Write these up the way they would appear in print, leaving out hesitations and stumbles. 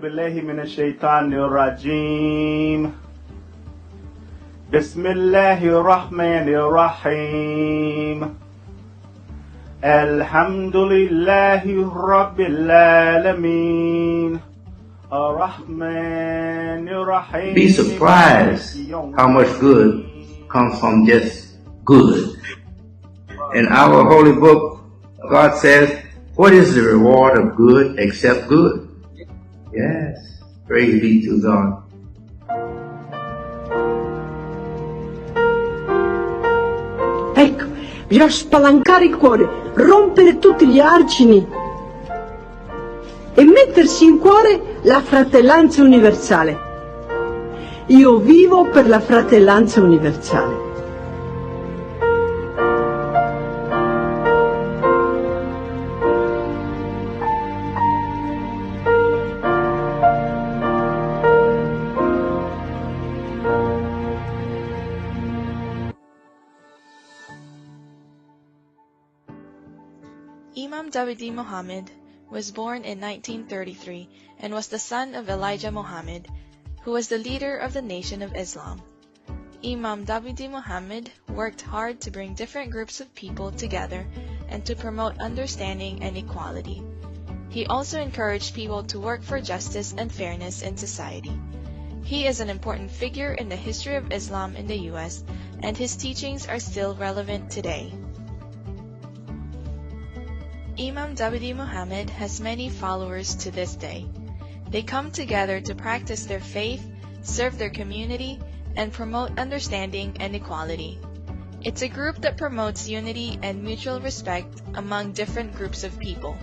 بالله من الشيطان الرجيم بسم الله الرحمن الرحيم الحمد لله رب العالمين الرحمن الرحيم. Be surprised how much good comes from just good. In our holy book, God says, what is the reward of good except good? Yes, praise be to God. Ecco, bisogna spalancare il cuore, rompere tutti gli argini e mettersi in cuore la fratellanza universale. Io vivo per la fratellanza universale. Imam Dawidi Muhammad was born in 1933 and was the son of Elijah Muhammad, who was the leader of the Nation of Islam. Imam Dawidi Muhammad worked hard to bring different groups of people together and to promote understanding and equality. He also encouraged people to work for justice and fairness in society. He is an important figure in the history of Islam in the U.S., and his teachings are still relevant today. Imam Dawidi Muhammad has many followers to this day. They come together to practice their faith, serve their community, and promote understanding and equality. It's a group that promotes unity and mutual respect among different groups of people,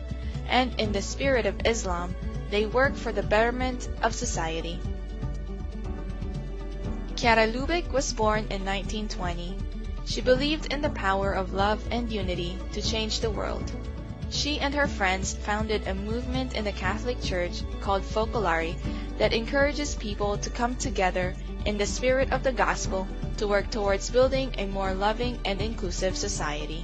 and in the spirit of Islam, they work for the betterment of society. Chiara Lubich was born in 1920. She believed in the power of love and unity to change the world. She and her friends founded a movement in the Catholic Church called Focolare that encourages people to come together in the spirit of the gospel to work towards building a more loving and inclusive society.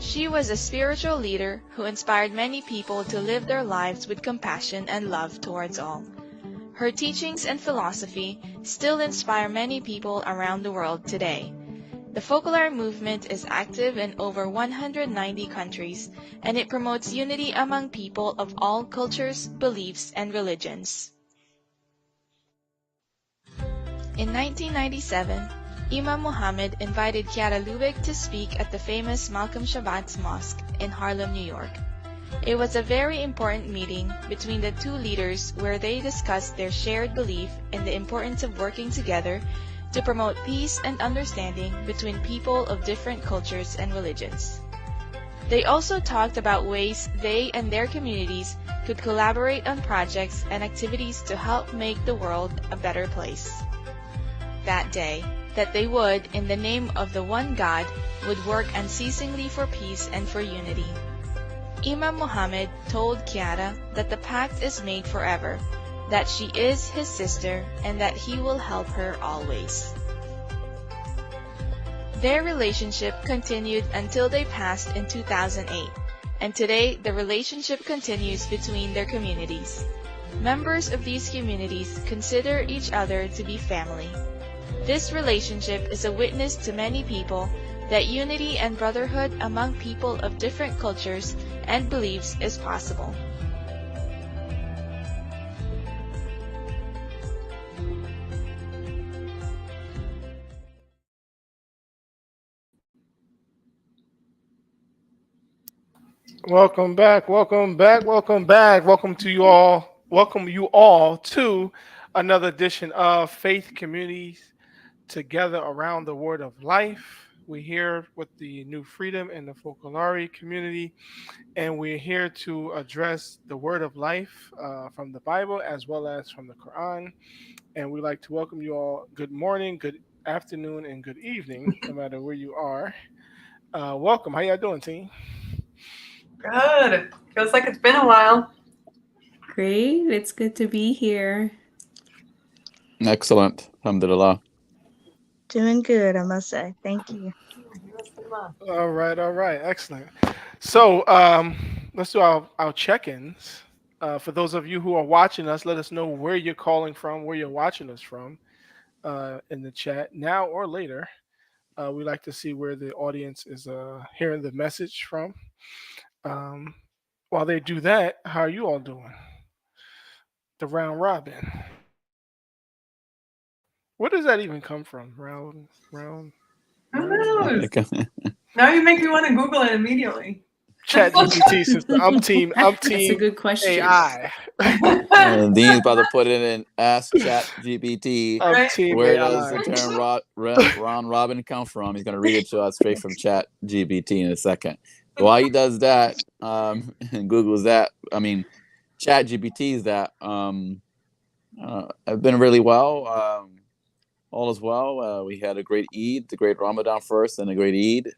She was a spiritual leader who inspired many people to live their lives with compassion and love towards all. Her teachings and philosophy still inspire many people around the world today. The Focolare movement is active in over 190 countries, and it promotes unity among people of all cultures, beliefs, and religions. In 1997, Imam Muhammad invited Chiara Lubich to speak at the famous Malcolm Shabbat's Mosque in Harlem, New York. It was a very important meeting between the two leaders where they discussed their shared belief in the importance of working together to promote peace and understanding between people of different cultures and religions. They also talked about ways they and their communities could collaborate on projects and activities to help make the world a better place. That day, that they would, in the name of the one God, would work unceasingly for peace and for unity. Imam Muhammad told Chiara that the pact is made forever, that she is his sister, and that he will help her always. Their relationship continued until they passed in 2008, and today the relationship continues between their communities. Members of these communities consider each other to be family. This relationship is a witness to many people that unity and brotherhood among people of different cultures and beliefs is possible. Welcome back. Welcome to you all. Welcome you all to another edition of Faith Communities Together Around the Word of Life. We're here with the New Freedom and the Focolare community, and we're here to address the Word of Life from the Bible as well as from the Quran. And we'd like to welcome you all. Good morning, good afternoon, and good evening, no matter where you are. Welcome. How y'all doing, team? Good. Feels like it's been a while. Great. It's good to be here. Excellent. Alhamdulillah. Doing good, I must say. Thank you. All right. Excellent. So let's do our check-ins. For those of you who are watching us, let us know where you're calling from, where you're watching us from in the chat now or later. We like to see where the audience is hearing the message from. While they do that, how are you all doing? The round robin. Where does that even come from? Round. Who knows? Now you make me want to Google it immediately. Chat GPT system. I'm team That's a good question. AI. Dean's about to put it in Ask Chat GPT. I'm team Where AI. does the term round robin come from? He's going to read it to us straight from Chat GPT in a second. While he does that, and Google's that, I mean, Chat GPT's that, have been really well. All is well. We had a great Eid, the great Ramadan first, and a great Eid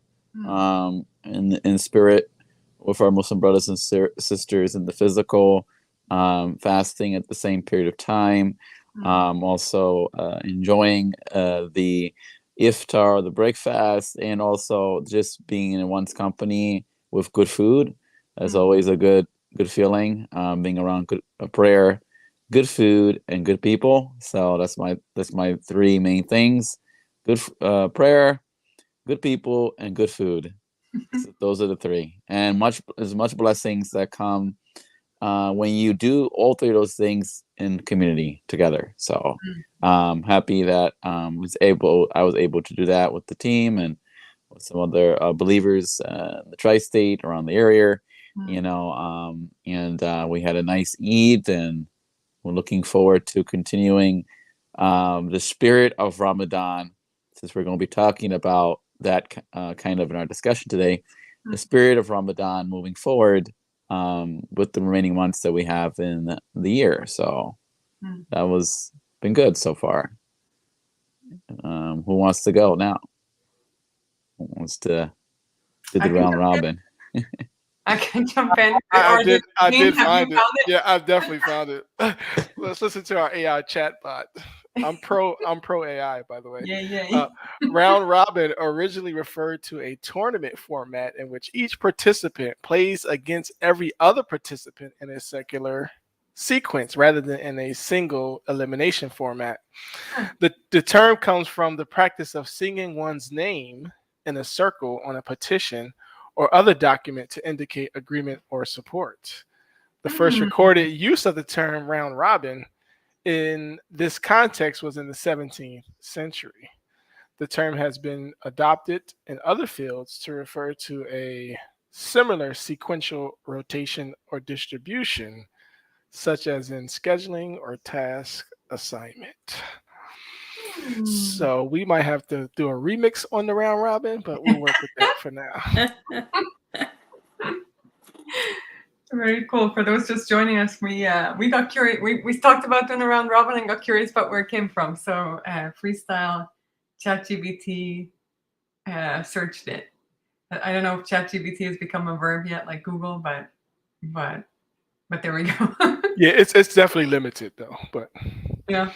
in spirit with our Muslim brothers and sisters in the physical, fasting at the same period of time. Also enjoying the iftar, the breakfast, and also just being in one's company with good food. That's always a good feeling. Being around good prayer, good food, and good people. So that's my three main things: good prayer, good people, and good food. So those are the three. And there's much blessings that come when you do all three of those things in community together. So happy that I was able to do that with the team and with some other believers in the tri-state around the area. And we had a nice Eid, and we're looking forward to continuing the spirit of Ramadan, since we're going to be talking about that kind of in our discussion today, the spirit of Ramadan moving forward with the remaining months that we have in the year. So that was been good so far. Who wants to go now? Who wants to do the round robin? I can jump in. I did find it. Yeah, I've definitely found it. Let's listen to our AI chat bot. I'm pro AI, by the way. Yeah. Round robin originally referred to a tournament format in which each participant plays against every other participant in a secular sequence rather than in a single elimination format. The term comes from the practice of singing one's name in a circle on a petition or other document to indicate agreement or support. The first recorded use of the term round robin in this context was in the 17th century. The term has been adopted in other fields to refer to a similar sequential rotation or distribution, such as in scheduling or task assignment. So we might have to do a remix on the round robin, but we'll work with that for now. Very cool. For those just joining us, we got curious. We talked about doing a round robin and got curious about where it came from. So freestyle, ChatGPT searched it. I don't know if ChatGPT has become a verb yet, like Google, but there we go. Yeah, it's definitely limited though. But yeah,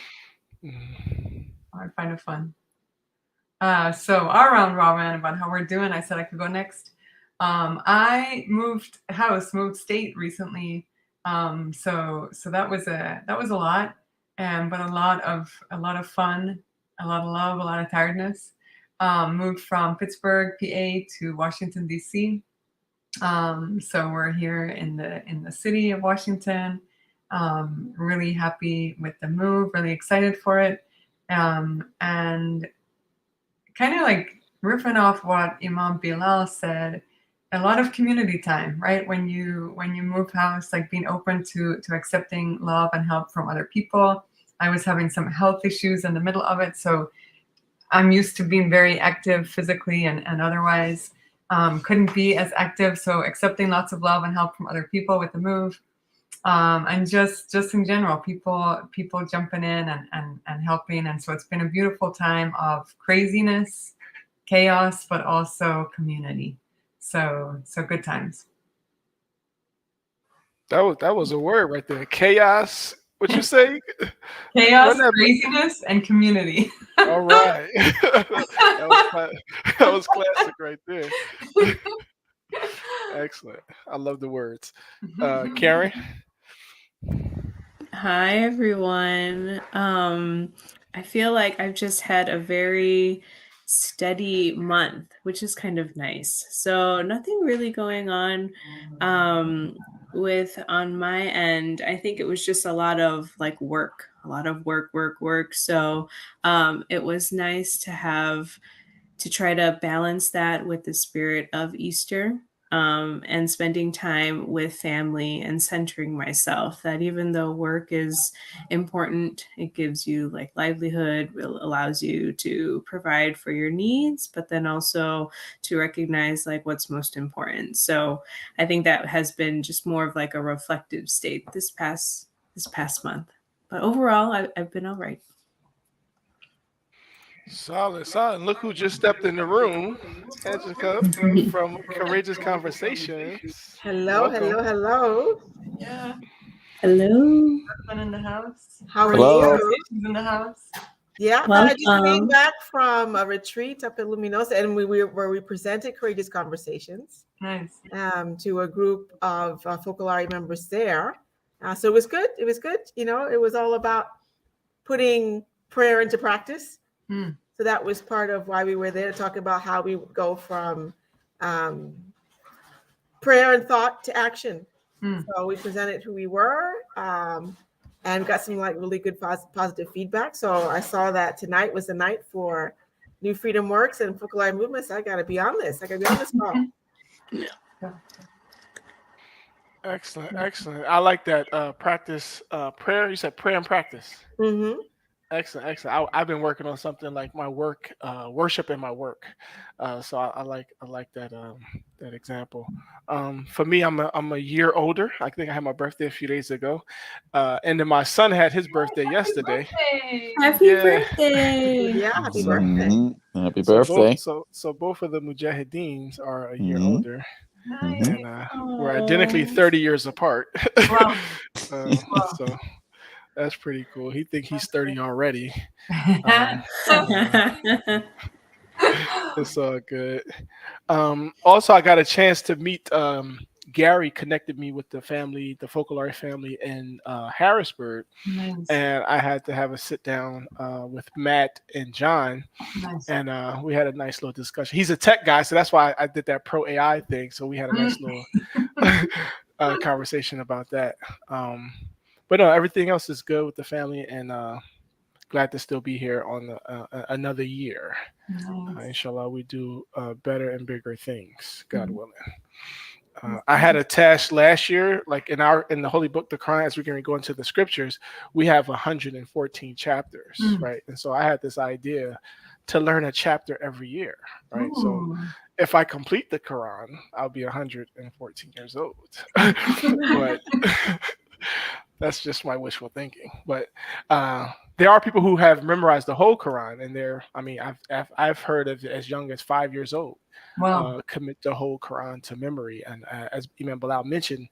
I find it fun. So our round robin about how we're doing. I said I could go next. I moved state recently. So that was a lot, but a lot of fun, a lot of love, a lot of tiredness. Moved from Pittsburgh, PA to Washington, DC. So we're here in the city of Washington. Really happy with the move, really excited for it. And kind of like riffing off what Imam Bilal said, a lot of community time, right? When you move house, like being open to accepting love and help from other people. I was having some health issues in the middle of it, so I'm used to being very active physically and otherwise. Couldn't be as active, so accepting lots of love and help from other people with the move. And just in general, people jumping in and helping. And so it's been a beautiful time of craziness, chaos, but also community. So good times. That was a word right there. Chaos. What you say? Chaos, craziness, and community. All right. that was classic right there. Excellent. I love the words. Karen? Hi, everyone. I feel like I've just had a very steady month, which is kind of nice. So nothing really going on with on my end. I think it was just a lot of like work, a lot of work. So it was nice to have to try to balance that with the spirit of Easter, and spending time with family and centering myself. That even though work is important, it gives you like livelihood, it allows you to provide for your needs, but then also to recognize like what's most important. So I think that has been just more of like a reflective state this past month. But overall, I've been all right. Solid, solid. Look who just stepped in the room. Angelica from Courageous Conversations. Hello, Welcome. hello, hello. Yeah. Hello. Husband in the house. How are Hello. you? She's in the house. Yeah, I just came Welcome. back from a retreat up in Luminosa, and where we presented Courageous Conversations Nice. to a group of Focolare members there. So it was good. It was good. You know, it was all about putting prayer into practice. Hmm. So that was part of why we were there, to talk about how we go from prayer and thought to action. So we presented who we were, and got some like really good positive feedback. So I saw that tonight was the night for New Freedom Works and Focolare Movements. I got to be on this. I got to be on this call. Excellent, excellent. I like that practice prayer. You said prayer and practice. Mm-hmm. Excellent, excellent. I've been working on something like my work, worship in my work. So I like that that example. For me, I'm a year older. I think I had my birthday a few days ago, and then my son had his birthday yesterday. Happy Yeah. birthday. Yeah, happy birthday. Happy So birthday. both of the Mujahideens are a year Mhm. older, Nice. and we're identically 30 years apart. Wow. So that's pretty cool. He think he's 30 already. It's all good. Also, I got a chance to meet Gary. Connected me with the family, the Focolare family in Harrisburg, Nice. and I had to have a sit down with Matt and John, Nice. and we had a nice little discussion. He's a tech guy, so that's why I did that pro AI thing. So we had a nice little conversation about that. But no, everything else is good with the family, and glad to still be here on another year. Nice. Inshallah, we do better and bigger things, God willing. I had a task last year, like in the Holy Book, the Quran. As we're going to go into the scriptures, we have 114 chapters, right? And so I had this idea to learn a chapter every year, right? So if I complete the Quran, I'll be 114 years old. But that's just my wishful thinking. But there are people who have memorized the whole Quran, and I've heard of as young as 5 years old. Wow. Commit the whole Quran to memory. And as Imam Bilal mentioned,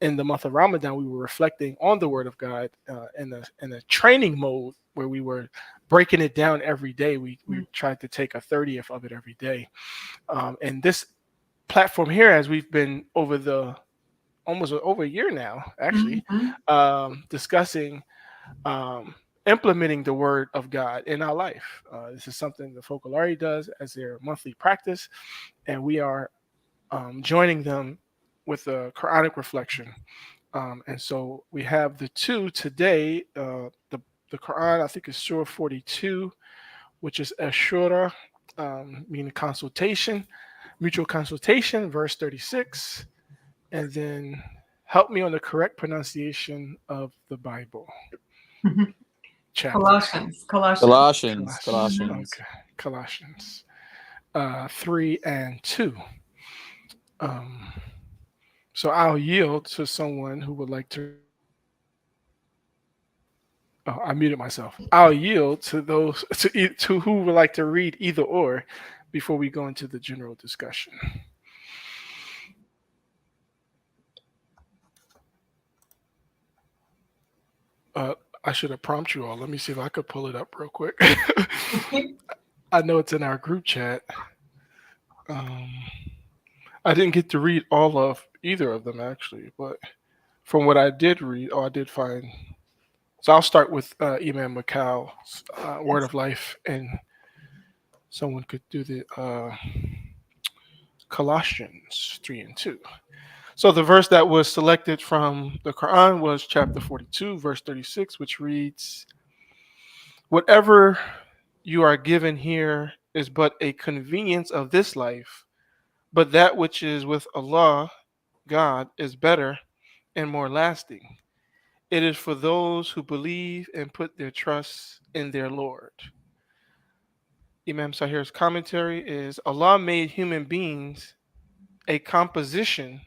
in the month of Ramadan, we were reflecting on the Word of God in a training mode where we were breaking it down every day. We tried to take a 30th of it every day. And this platform here, as we've been almost over a year now, actually, discussing implementing the Word of God in our life. This is something the Focolare does as their monthly practice, and we are joining them with a Quranic reflection. And so we have the two today. The Quran, I think, is Surah 42, which is Ashura, meaning consultation, mutual consultation, verse 36. And then help me on the correct pronunciation of the Bible. Chapter. Colossians. Okay. Colossians 3 and 2. So I'll yield to someone who would like to. Oh, I muted myself. I'll yield to those to who would like to read either or before we go into the general discussion. I should have prompted you all. Let me see if I could pull it up real quick. I know it's in our group chat. I didn't get to read all of either of them actually, but from what I did read, I did find So I'll start with Imam Macau's Word of Life, and someone could do the Colossians 3:2. So the verse that was selected from the Quran was chapter 42, verse 36, which reads, "Whatever you are given here is but a convenience of this life, but that which is with Allah, God, is better and more lasting. It is for those who believe and put their trust in their Lord." Imam Sahir's commentary is, Allah made human beings a composition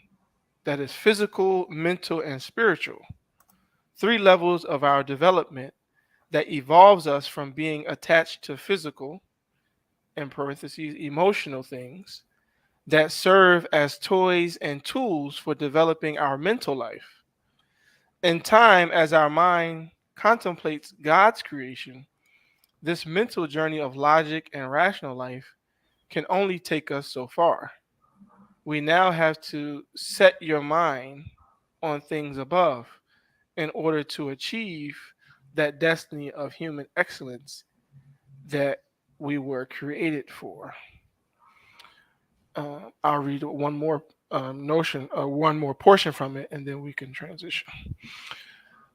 that is physical, mental, and spiritual, 3 levels of our development that evolves us from being attached to physical, in parentheses, emotional things that serve as toys and tools for developing our mental life. In time, as our mind contemplates God's creation, this mental journey of logic and rational life can only take us so far. We now have to set your mind on things above in order to achieve that destiny of human excellence that we were created for. I'll read one more one more portion from it, and then we can transition.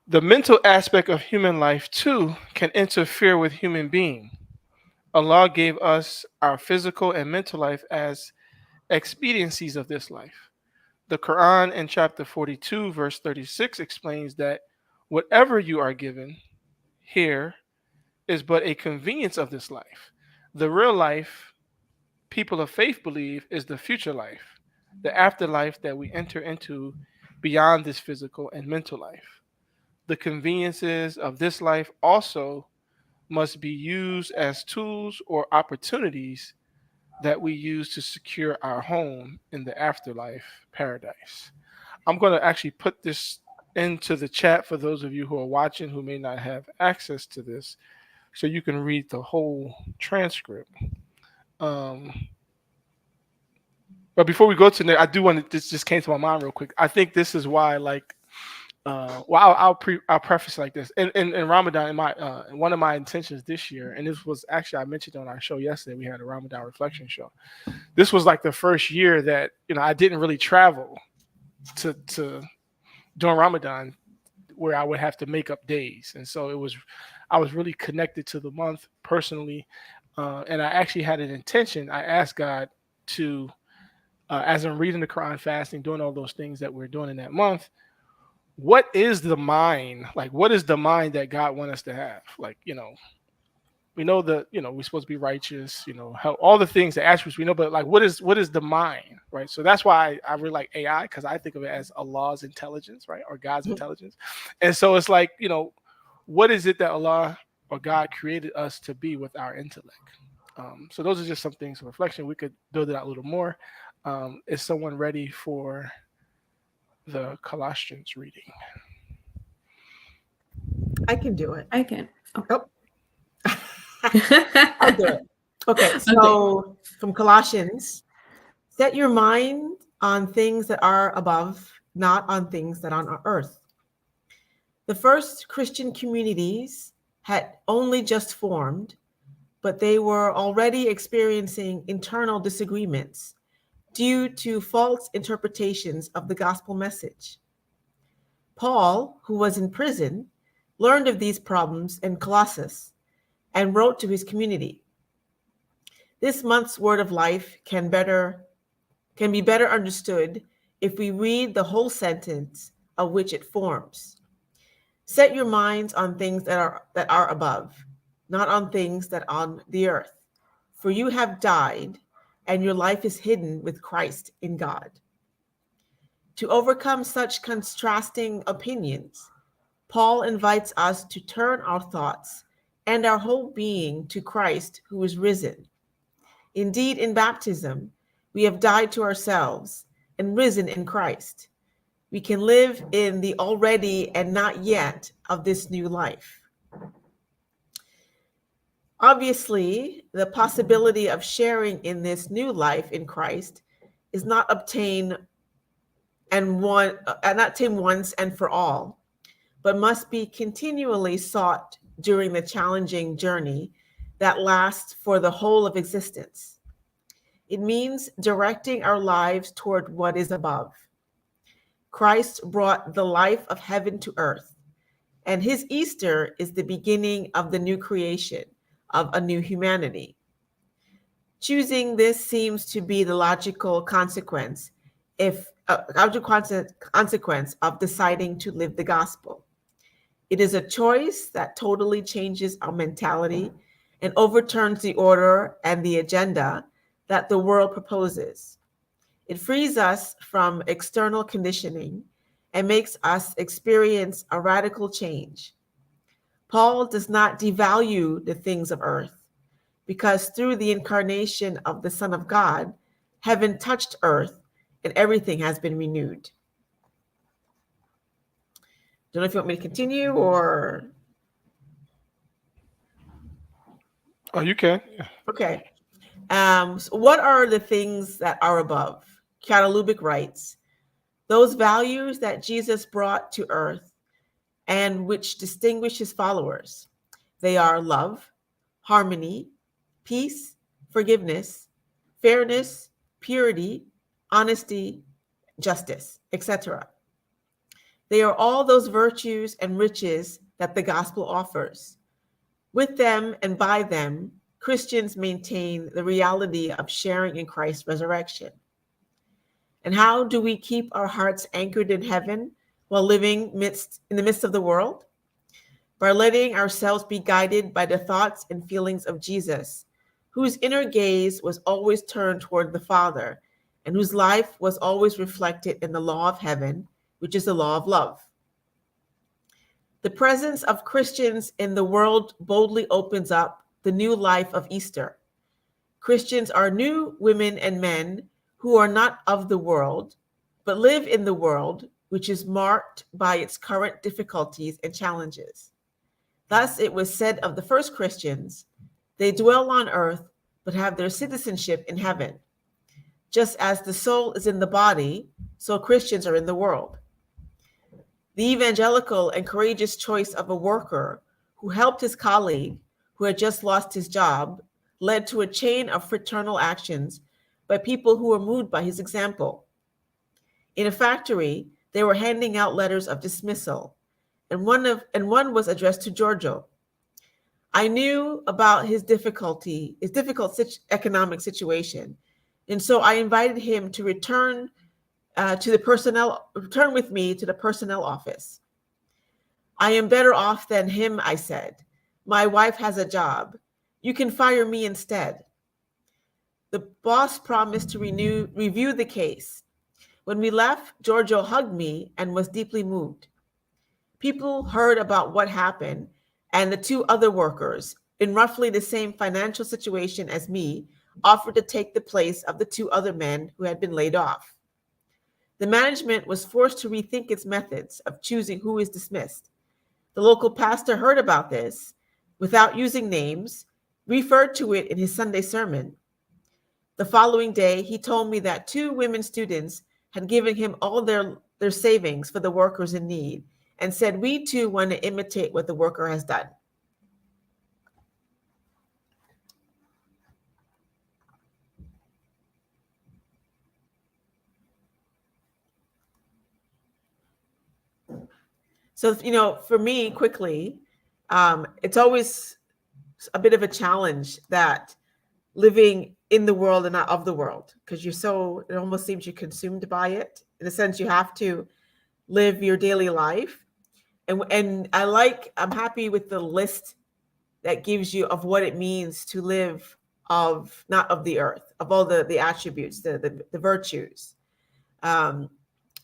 The mental aspect of human life, too, can interfere with human being. Allah gave us our physical and mental life as expediencies of this life. The Quran in chapter 42, verse 36 explains that whatever you are given here is but a convenience of this life. The real life, people of faith believe, is the future life, the afterlife that we enter into beyond this physical and mental life. The conveniences of this life also must be used as tools or opportunities that we use to secure our home in the afterlife paradise. I'm going to actually put this into the chat for those of you who are watching who may not have access to this, so you can read the whole transcript. But before we go to that, I do want to. This just came to my mind real quick. I think this is why, like, I'll preface like this. In Ramadan, one of my intentions this year, and this was actually I mentioned on our show yesterday. We had a Ramadan reflection show. This was like the first year that I didn't really travel to during Ramadan, where I would have to make up days, and so I was really connected to the month personally, and I actually had an intention. I asked God to, as I'm reading the Quran, fasting, doing all those things that we're doing in that month. What is the mind? Like, what is the mind that God wants us to have? Like, we know that, we're supposed to be righteous, how all the things, the attributes we know, but like, what is the mind, right? So that's why I really like AI, because I think of it as Allah's intelligence, right? Or God's intelligence. And so it's like, what is it that Allah or God created us to be with our intellect? So those are just some things of reflection. We could build it out a little more. Is someone ready for the Colossians reading? I can do it. I can. Oh. I'll do it. Okay, so from Colossians, set your mind on things that are above, not on things that are on earth. The first Christian communities had only just formed, but they were already experiencing internal disagreements due to false interpretations of the gospel message. Paul, who was in prison, learned of these problems in Colossus and wrote to his community. This month's Word of Life can be better understood if we read the whole sentence of which it forms. Set your minds on things that are above, not on things that are on the earth. For you have died, and your life is hidden with Christ in God. To overcome such contrasting opinions, Paul invites us to turn our thoughts and our whole being to Christ who is risen. Indeed, in baptism, we have died to ourselves and risen in Christ. We can live in the already and not yet of this new life. Obviously, the possibility of sharing in this new life in Christ is not obtained once and for all, but must be continually sought during the challenging journey that lasts for the whole of existence. It means directing our lives toward what is above. Christ brought the life of heaven to earth, and his Easter is the beginning of the new creation, of a new humanity. Choosing this seems to be the logical consequence of deciding to live the gospel. It is a choice that totally changes our mentality and overturns the order and the agenda that the world proposes. It frees us from external conditioning and makes us experience a radical change. Paul does not devalue the things of earth, because through the incarnation of the Son of God, heaven touched earth and everything has been renewed. Don't know if you want me to continue or... Oh, you can. Yeah. Okay. So what are the things that are above? Chiara Lubbock writes, those values that Jesus brought to earth and which distinguish his followers. They are love, harmony, peace, forgiveness, fairness, purity, honesty, justice, etc. They are all those virtues and riches that the gospel offers. With them and by them, Christians maintain the reality of sharing in Christ's resurrection. And how do we keep our hearts anchored in heaven while living in the midst of the world? By letting ourselves be guided by the thoughts and feelings of Jesus, whose inner gaze was always turned toward the Father, and whose life was always reflected in the law of heaven, which is the law of love. The presence of Christians in the world boldly opens up the new life of Easter. Christians are new women and men who are not of the world, but live in the world, which is marked by its current difficulties and challenges. Thus, it was said of the first Christians, they dwell on earth, but have their citizenship in heaven. Just as the soul is in the body, so Christians are in the world. The evangelical and courageous choice of a worker who helped his colleague who had just lost his job led to a chain of fraternal actions by people who were moved by his example. In a factory, they were handing out letters of dismissal, and one was addressed to Giorgio. I knew about his difficult economic situation, and so I invited him to return with me to the personnel office. I am better off than him, I said. My wife has a job. You can fire me instead. The boss promised to review the case. When we left, Giorgio hugged me and was deeply moved. People heard about what happened, and the two other workers, in roughly the same financial situation as me, offered to take the place of the two other men who had been laid off. The management was forced to rethink its methods of choosing who is dismissed. The local pastor heard about this, without using names, referred to it in his Sunday sermon. The following day, he told me that two women students had given him all their savings for the workers in need and said, we too want to imitate what the worker has done. So, for me, quickly, it's always a bit of a challenge that living in the world and not of the world, because it almost seems you're consumed by it. In a sense, you have to live your daily life. And I'm happy with the list that gives you of what it means to live not of the earth, of all the attributes, the virtues.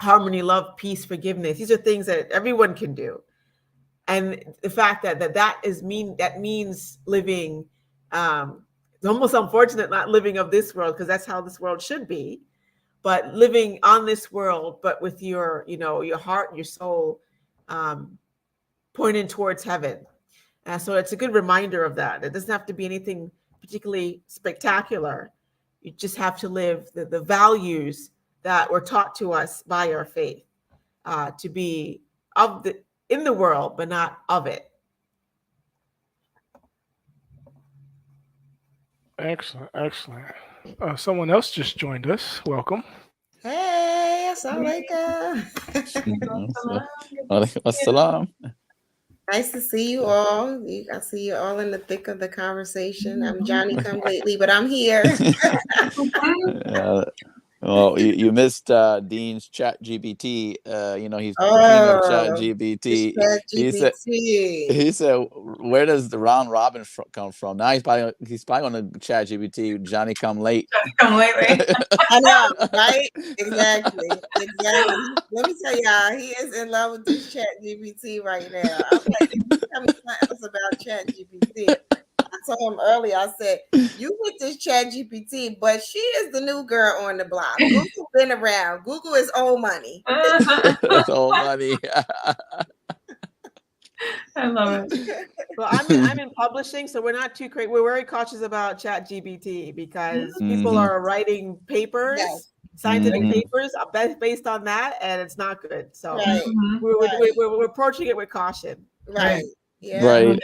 Harmony, love, peace, forgiveness. These are things that everyone can do. And the fact that means living, it's almost unfortunate not living of this world, because that's how this world should be, but living on this world, but with your heart and your soul pointing towards heaven. So it's a good reminder of that. It doesn't have to be anything particularly spectacular. You just have to live the values that were taught to us by our faith, to be in the world, but not of it. Excellent, excellent. Someone else just joined us. Welcome. Hey, assalamualaikum. Assalam. Nice to see you all. I see you all in the thick of the conversation. I'm Johnny come lately, but I'm here. Well, you missed Dean's Chat GPT. He's the king of Chat GPT. He said, "Where does the round robin come from?" Now he's probably on the Chat GPT. Johnny come late. Come lately. I know, right? Exactly. Let me tell y'all, he is in love with this Chat GPT right now. I'm like, tell me something else about Chat GPT. I told him earlier, I said, you with this Chat GPT, but she is the new girl on the block. Google been around. Google is old money. It's old money. I love it. Well, I'm in publishing, so we're not too crazy. We're very cautious about Chat GPT because people are writing papers, scientific papers based on that, and it's not good. So we're approaching it with caution. Right. Yeah. Right.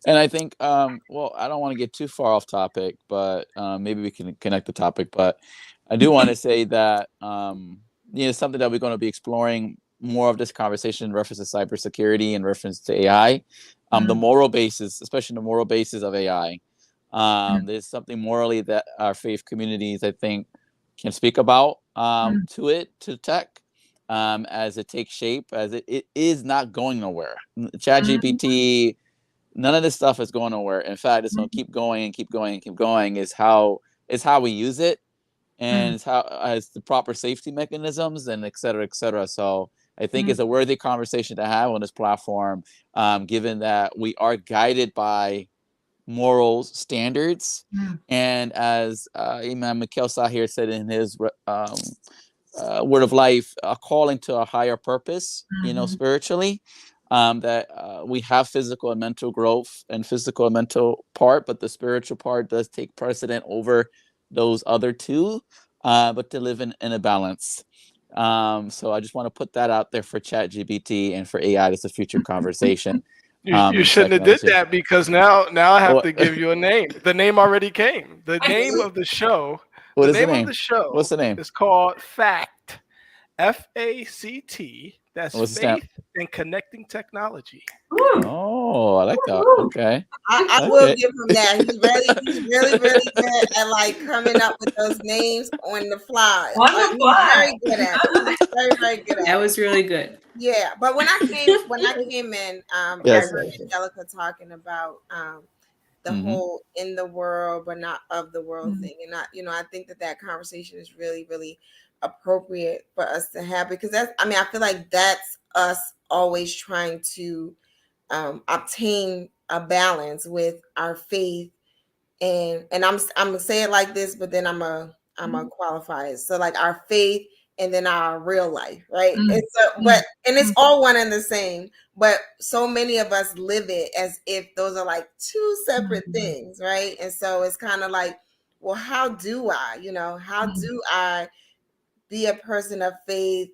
And I think, well, I don't want to get too far off topic, but maybe we can connect the topic. But I do want to say that, something that we're going to be exploring more of this conversation in reference to cybersecurity and reference to AI, the moral basis, especially the moral basis of AI. There's something morally that our faith communities, I think, can speak about to tech. As it takes shape, as it is not going nowhere. ChatGPT, none of this stuff is going nowhere. In fact, it's going to keep going and keep going and keep going. Is how we use it, and it's how as the proper safety mechanisms and et cetera, et cetera. So I think it's a worthy conversation to have on this platform, given that we are guided by morals standards, and as Imam Mikhail Sahir said in his Word of Life, a calling to a higher purpose, spiritually, that we have physical and mental growth and physical and mental part, but the spiritual part does take precedent over those other two, but to live in a balance. So I just want to put that out there for ChatGPT and for AI. That's a future conversation. You shouldn't have did that, because now I have to give you a name. The name already came. The name of the show. What the is name the name? of the show. What's the name? It's called FACT. FACT. That's faith and connecting technology. Oh, I like that. Okay. I will give him that. He's really good at like coming up with those names on the fly. He's very good at it. He's very good at it. That was really good. Yeah, but when I came in, I heard Angelica talking about the whole in the world but not of the world thing, and I think that conversation is really, really appropriate for us to have, because I feel like that's us always trying to obtain a balance with our faith, and I'm gonna say it like this, but then I'm gonna qualify it. So like our faith and then our real life, right? And it's all one and the same, but so many of us live it as if those are like two separate things, right? And so it's kind of like, well, how do I be a person of faith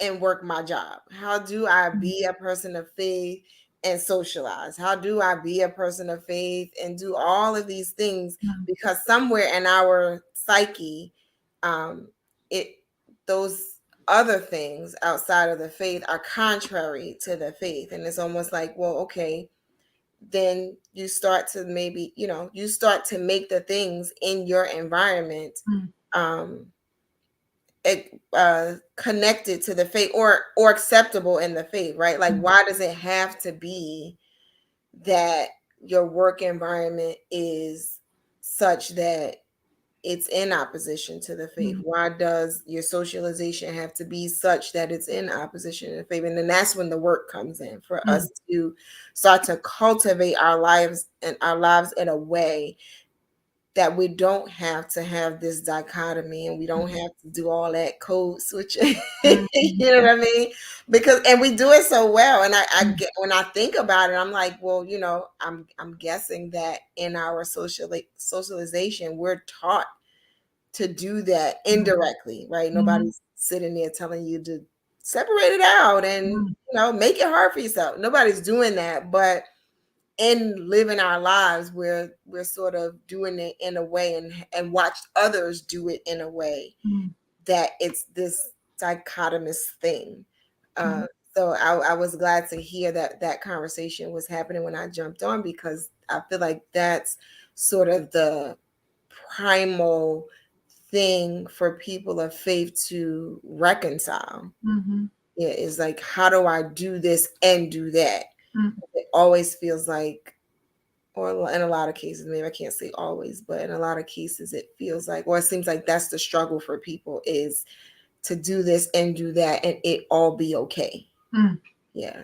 and work my job? How do I be a person of faith and socialize? How do I be a person of faith and do all of these things? Because somewhere in our psyche, those other things outside of the faith are contrary to the faith. And it's almost like, well, okay, then you start to make the things in your environment connected to the faith or acceptable in the faith, right? Like, why does it have to be that your work environment is such that it's in opposition to the faith? Why does your socialization have to be such that it's in opposition to the faith? And then that's when the work comes in for us to start to cultivate our lives in a way that we don't have to have this dichotomy, and we don't have to do all that code switching. You know what I mean? And we do it so well. And I get, when I think about it, I'm like, well, I'm guessing that in our socialization, we're taught to do that indirectly, right? Nobody's sitting there telling you to separate it out and make it hard for yourself. Nobody's doing that, but in living our lives, we're sort of doing it in a way and watch others do it in a way that it's this dichotomous thing. So I was glad to hear that conversation was happening when I jumped on, because I feel like that's sort of the primal thing for people of faith to reconcile. Yeah, is like, how do I do this and do that? It always feels like, or in a lot of cases, maybe I can't say always, but in a lot of cases it feels like, or it seems like that's the struggle for people, is to do this and do that and it all be okay. Yeah.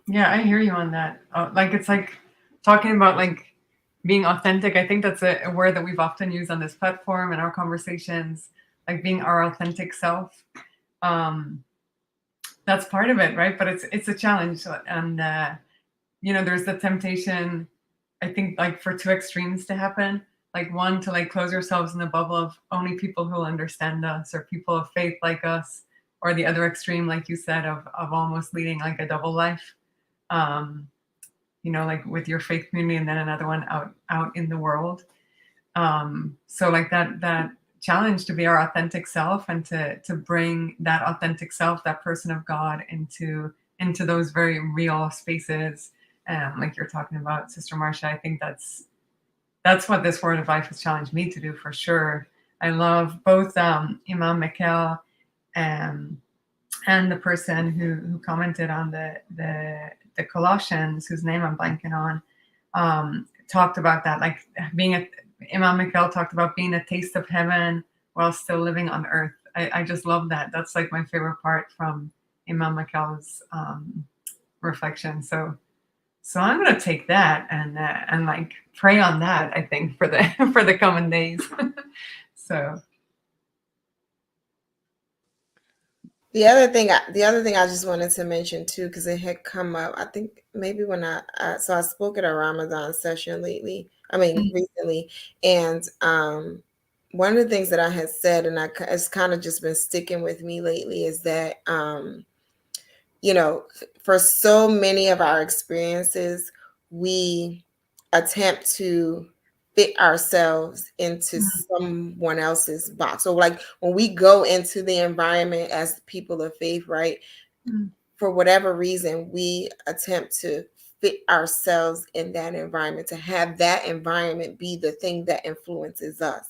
Yeah, I hear you on that. Like, it's like talking about like being authentic. I think that's a word that we've often used on this platform in our conversations, like being our authentic self. That's part of it, right? But it's a challenge. And, there's the temptation, I think, like for two extremes to happen. Like, one, to like close ourselves in the bubble of only people who understand us or people of faith like us, or the other extreme, like you said, of almost leading like a double life. Like with your faith community and then another one out in the world. So like that challenge to be our authentic self and to bring that authentic self, that person of God, into those very real spaces. Like you're talking about, Sister Marcia, I think that's what this Word of Life has challenged me to do, for sure. I love both Imam Mikel and the person who commented on the Colossians, whose name I'm blanking on, talked about that, like Imam Mikel talked about being a taste of heaven while still living on earth. I just love that. That's like my favorite part from Imam Mikel's reflection. So I'm gonna take that and like pray on that, I think, for the coming days. So. The other thing I just wanted to mention too, because it had come up, I think maybe when I spoke at a Ramadan session recently, and one of the things that I had said, and it's kind of just been sticking with me lately, is that for so many of our experiences, we attempt to fit ourselves into someone else's box. So like when we go into the environment as people of faith, right? For whatever reason, we attempt to fit ourselves in that environment, to have that environment be the thing that influences us.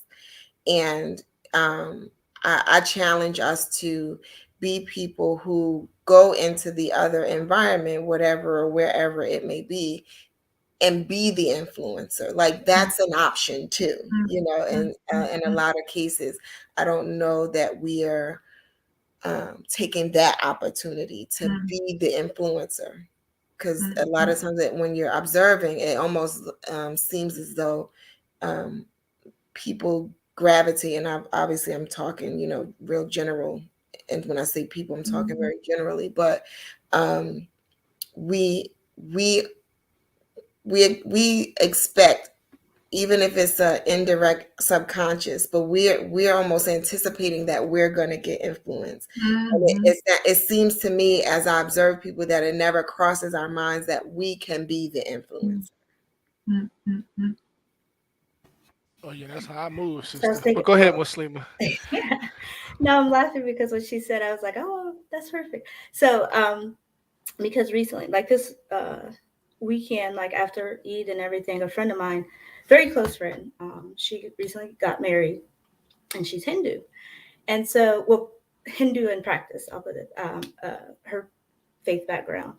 And I challenge us to be people who go into the other environment, whatever or wherever it may be, and be the influencer. Like, that's an option too, and in a lot of cases, I don't know that we are taking that opportunity to be the influencer, because a lot of times when you're observing, it almost seems as though people gravitate, and I'm talking, real general, and when I say people, I'm talking very generally, but we expect, even if it's an indirect subconscious, but we're almost anticipating that we're going to get influence. And it seems to me, as I observe people, that it never crosses our minds that we can be the influence. Oh yeah, that's how I move, sister. But go ahead, Muslima. Yeah. No, I'm laughing because what she said, I was like, oh, that's perfect. So because recently, like this weekend, like after Eid and everything, a friend of mine, very close friend, she recently got married, and she's Hindu. And so, well, Hindu in practice, I'll put it, her faith background.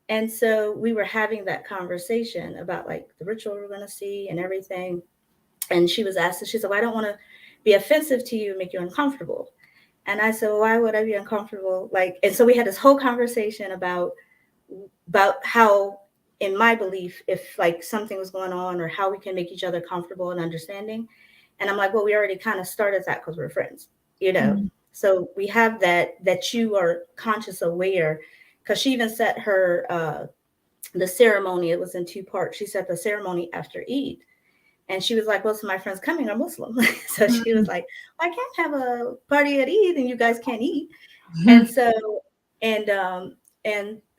And so we were having that conversation about like the ritual we're going to see and everything. And she was asked, she said, well, I don't want to be offensive to you and make you uncomfortable. And I said, well, why would I be uncomfortable? Like, and so we had this whole conversation about how, in my belief, if like something was going on, or how we can make each other comfortable and understanding. And I'm like, well, we already kind of started that because we're friends, So we have that you are conscious, aware, because she even set her, the ceremony, it was in two parts. She said the ceremony after Eid. And she was like, most of my friends coming are Muslim. So she was like, I can't have a party at Eid and you guys can't eat. And so, and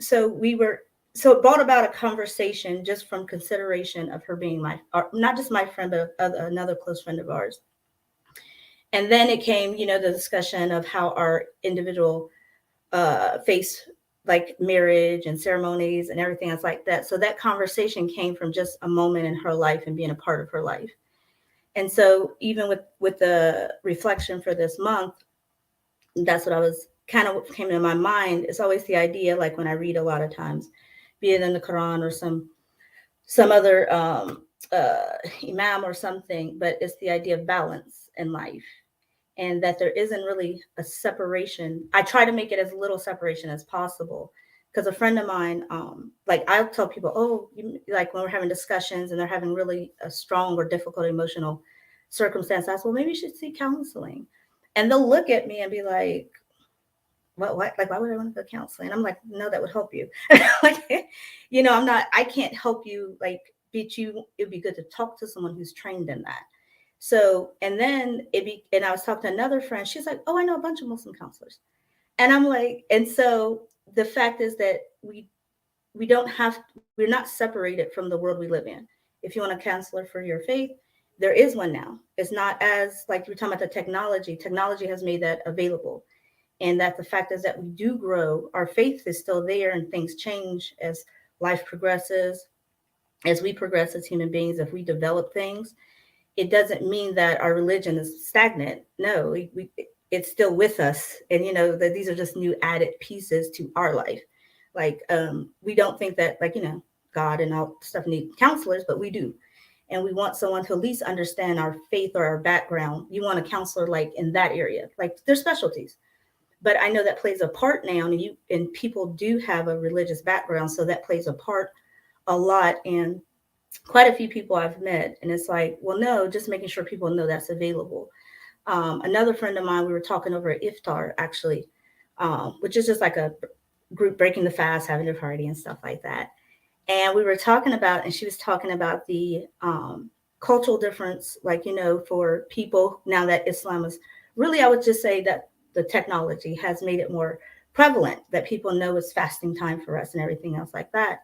so so it brought about a conversation just from consideration of her being not just my friend, but another close friend of ours. And then it came, the discussion of how our individual face like marriage and ceremonies and everything else like that. So that conversation came from just a moment in her life and being a part of her life. And so even with the reflection for this month, that's what I was kind of came in my mind. It's always the idea, like when I read a lot of times, be it in the Quran or some other imam or something, but it's the idea of balance in life. And that there isn't really a separation. I try to make it as little separation as possible. Because a friend of mine, like I'll tell people, like when we're having discussions and they're having really a strong or difficult emotional circumstance, I say, well, maybe you should seek counseling. And they'll look at me and be like, what? Like, why would I want to go counseling? I'm like, no, that would help you. Like, I can't help you, like, but it'd be good to talk to someone who's trained in that. So, and then and I was talking to another friend, she's like, oh, I know a bunch of Muslim counselors. And I'm like, and so the fact is that we're not separated from the world we live in. If you want a counselor for your faith, there is one now. It's not as like you were talking about the technology has made that available. And that the fact is that we do grow, our faith is still there and things change as life progresses, as we progress as human beings, if we develop things. It doesn't mean that our religion is stagnant. No, it's still with us. And, that these are just new added pieces to our life. Like, we don't think that, like, God and all stuff need counselors, but we do. And we want someone to at least understand our faith or our background. You want a counselor, like, in that area, like their specialties. But I know that plays a part now, and people do have a religious background. So that plays a part a lot. And quite a few people I've met, and it's like, well, no, just making sure people know that's available. Another friend of mine, we were talking over at Iftar, actually, which is just like a group breaking the fast, having a party and stuff like that. And we were talking about, and she was talking about the cultural difference, like, for people now that Islam is really, I would just say that the technology has made it more prevalent, that people know it's fasting time for us and everything else like that.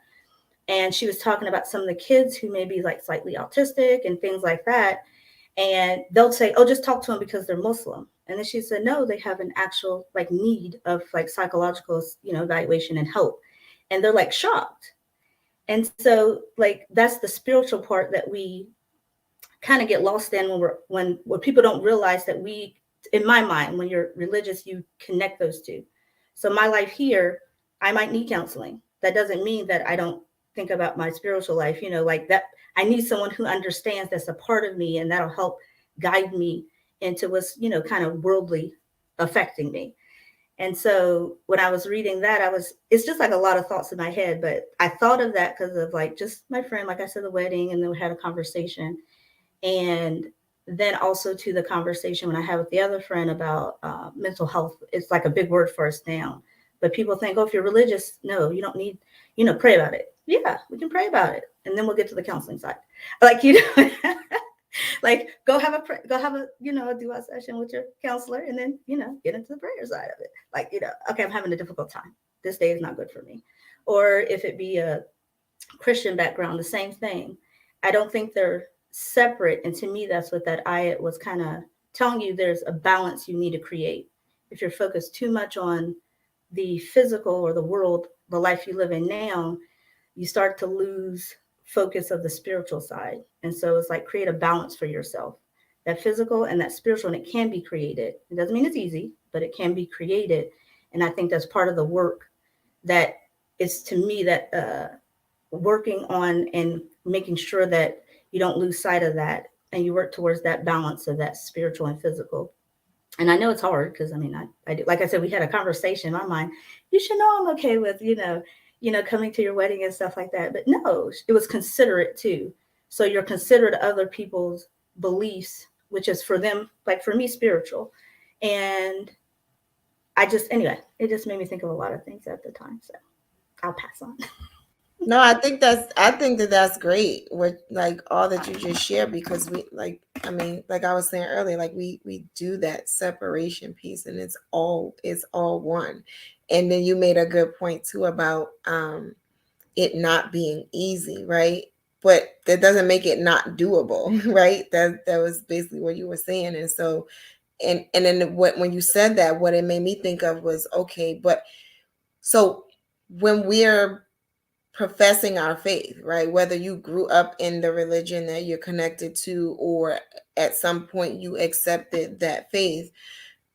And she was talking about some of the kids who may be like slightly autistic and things like that. And they'll say, oh, just talk to them because they're Muslim. And then she said, no, they have an actual like need of like psychological, evaluation and help. And they're like shocked. And so like, that's the spiritual part that we kind of get lost in when people don't realize that in my mind, when you're religious, you connect those two. So my life here, I might need counseling. That doesn't mean that I don't think about my spiritual life, like that. I need someone who understands that's a part of me, and that'll help guide me into what's, kind of worldly affecting me. And so when I was reading that, it's just like a lot of thoughts in my head, but I thought of that because of like just my friend, like I said, the wedding, and then we had a conversation. And then also to the conversation when I had with the other friend about mental health. It's like a big word for us now, but people think, oh, if you're religious, no, you don't need, pray about it. Yeah, we can pray about it. And then we'll get to the counseling side. Like, like go have a a dua session with your counselor, and then, get into the prayer side of it. Like, okay, I'm having a difficult time. This day is not good for me. Or if it be a Christian background, the same thing. I don't think they're separate. And to me, that's what that ayat was kind of telling you. There's a balance you need to create. If you're focused too much on the physical or the world, the life you live in now, you start to lose focus of the spiritual side. And so it's like create a balance for yourself, that physical and that spiritual, and it can be created. It doesn't mean it's easy, but it can be created. And I think that's part of the work that is, to me, that working on and making sure that you don't lose sight of that, and you work towards that balance of that spiritual and physical. And I know it's hard because I do, like I said, we had a conversation in my mind. You should know I'm okay with, coming to your wedding and stuff like that. But no, it was considerate too. So you're considerate of other people's beliefs, which is for them, like for me, spiritual. And it just made me think of a lot of things at the time. So I'll pass on. No, I think that's great with like all that you just shared, because we like, I mean, like I was saying earlier, like we do that separation piece, and it's all one. And then you made a good point too about it not being easy, right? But that doesn't make it not doable, right? That was basically what you were saying. And so and then when you said that, what it made me think of was, okay, but so when we're professing our faith, right? Whether you grew up in the religion that you're connected to, or at some point you accepted that faith,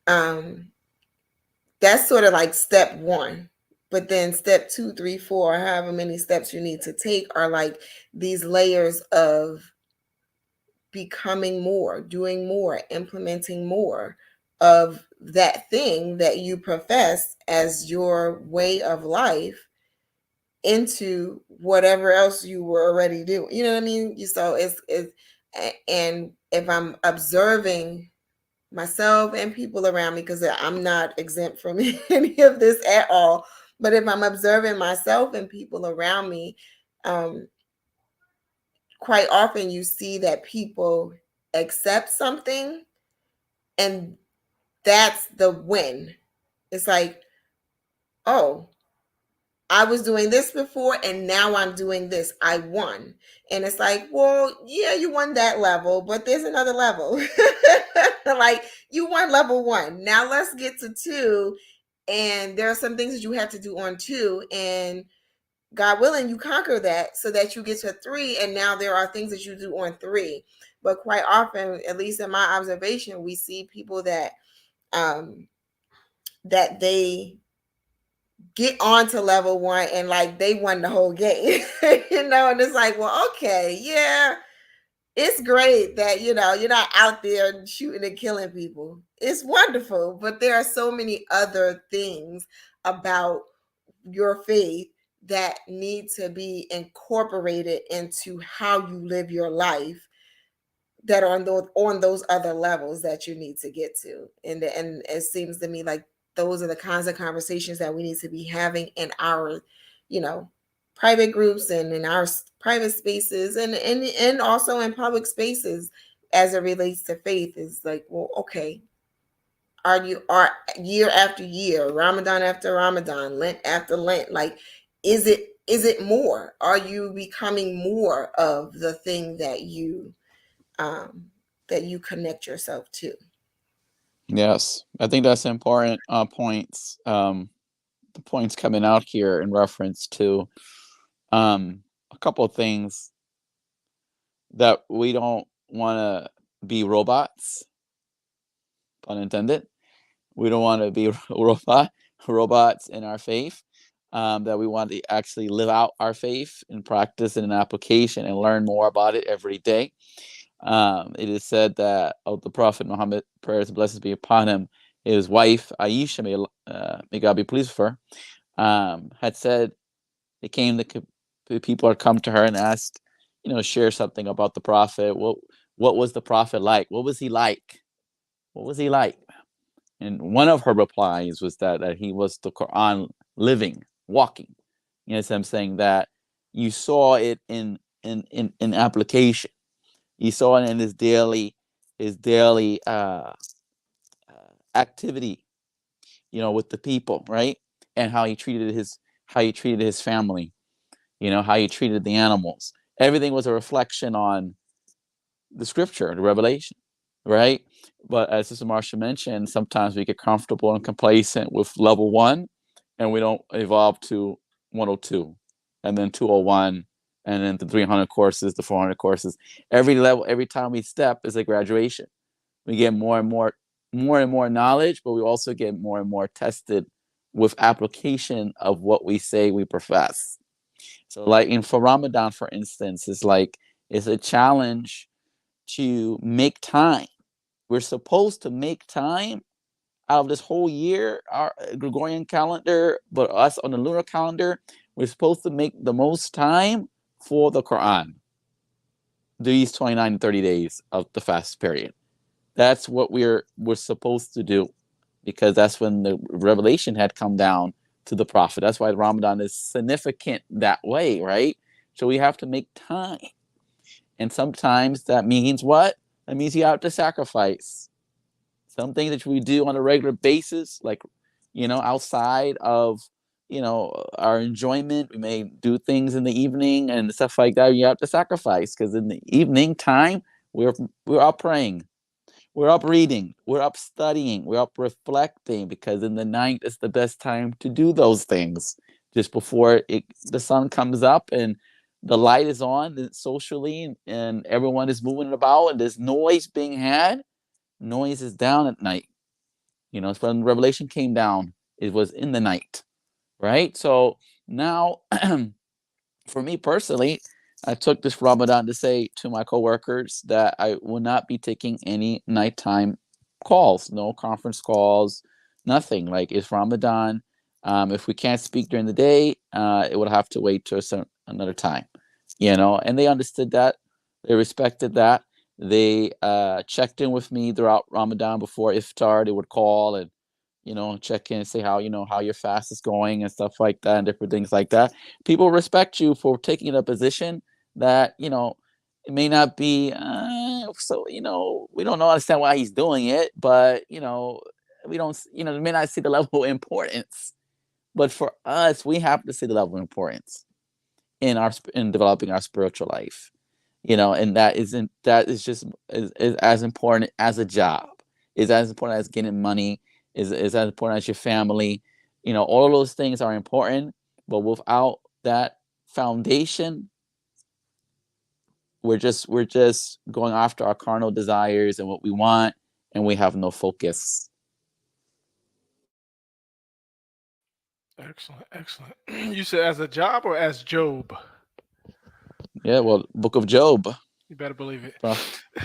that's sort of like step one. But then step 2, 3, 4, however many steps you need to take, are like these layers of becoming more, doing more, implementing more of that thing that you profess as your way of life into whatever else you were already doing. You know what I mean? So it's and if I'm observing myself and people around me, because I'm not exempt from any of this at all, but if I'm observing myself and people around me, quite often you see that people accept something, and that's the win. It's like, oh, I was doing this before and now I'm doing this. I won. And it's like, well, yeah, you won that level, but there's another level. Like, you won level 1. Now let's get to 2. And there are some things that you have to do on 2. And God willing, you conquer that so that you get to 3. And now there are things that you do on 3. But quite often, at least in my observation, we see people that that they get on to level 1 and like they won the whole game. And it's like, well, okay, yeah, it's great that you're not out there shooting and killing people. It's wonderful, but there are so many other things about your faith that need to be incorporated into how you live your life, that are on those other levels that you need to get to. And it seems to me like those are the kinds of conversations that we need to be having in our, private groups and in our private spaces, and also in public spaces, as it relates to faith. Is like, well, okay, are year after year, Ramadan after Ramadan, Lent after Lent, like, is it more? Are you becoming more of the thing that you connect yourself to? Yes, I think that's important points. The points coming out here in reference to a couple of things, that we don't want to be robots, pun intended. We don't want to be robots in our faith. That we want to actually live out our faith in practice and in application, and learn more about it every day. It is said that of the Prophet Muhammad, prayers and blessings be upon him, his wife Aisha, may God be pleased with her, had said the people had come to her and asked, share something about the Prophet. What was the Prophet like? What was he like? What was he like? And one of her replies was that he was the Quran living, walking. So I'm saying that you saw it in application. You saw it in his daily activity, with the people, right? And how he treated his family, how he treated the animals. Everything was a reflection on the scripture, the revelation, right? But as Sister Marsha mentioned, sometimes we get comfortable and complacent with level 1, and we don't evolve to 102, and then 201, and then the 300 courses, the 400 courses. Every level, every time we step is a graduation. We get more and more knowledge, but we also get more and more tested with application of what we say we profess. So like for Ramadan, for instance, it's a challenge to make time. We're supposed to make time out of this whole year, our Gregorian calendar, but us on the lunar calendar, we're supposed to make the most time for the Quran, these 29 and 30 days of the fast period. That's what we're supposed to do, because that's when the revelation had come down to the Prophet. That's why Ramadan is significant that way, right? So we have to make time. And sometimes that means what? That means you have to sacrifice. Some things that we do on a regular basis, like, outside of, our enjoyment, we may do things in the evening and stuff like that. You have to sacrifice, because in the evening time, we're up praying. We're up reading, we're up studying, we're up reflecting, because in the night is the best time to do those things, just before the sun comes up and the light is on socially, and everyone is moving about and there's noise being had. Noise is down at night. It's when Revelation came down, it was in the night, right? So now, for me personally, I took this Ramadan to say to my coworkers that I will not be taking any nighttime calls, no conference calls, nothing. Like, it's Ramadan. If we can't speak during the day, it would have to wait till another time, and they understood that. They respected that. They checked in with me throughout Ramadan. Before iftar, they would call and check in and say how your fast is going and stuff like that, and different things like that. People respect you for taking a position that it may not be so we don't understand why he's doing it, but we don't we may not see the level of importance, but for us, we have to see the level of importance in developing our spiritual life, and that is just is as important as a job, is as important as getting money, is as important as your family. All of those things are important, but without that foundation, we're just going after our carnal desires and what we want, and we have no focus. Excellent. You said as a job or as Job? Yeah, well, Book of Job. You better believe it.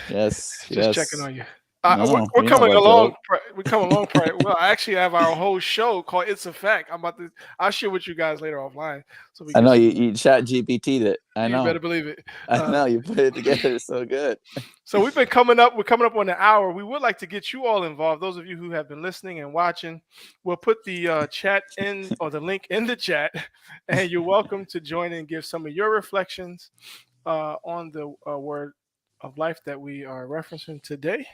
Yes. Just checking on you. No, we're coming along. We're coming along. Well, I actually have our whole show called "It's a Fact." I'll share with you guys later offline. So I know you chat GPT'd it. I know. You better believe it. I know you put it together. It's so good. So we're coming up on an hour. We would like to get you all involved. Those of you who have been listening and watching, we'll put the chat in, or the link in the chat, and you're welcome to join and give some of your reflections on the word of life that we are referencing today,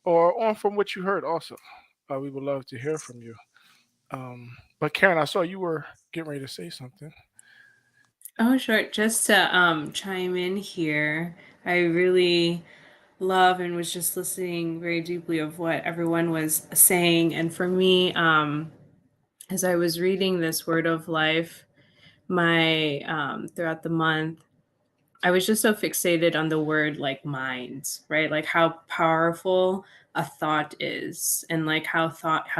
or on from what you heard also. We would love to hear from you. But Karen, I saw you were getting ready to say something. Oh, sure. Just to chime in here, I really love and was just listening very deeply of what everyone was saying. And for me, as I was reading this word of life, throughout the month, I was just so fixated on the word like minds, right? Like how powerful a thought is, and like how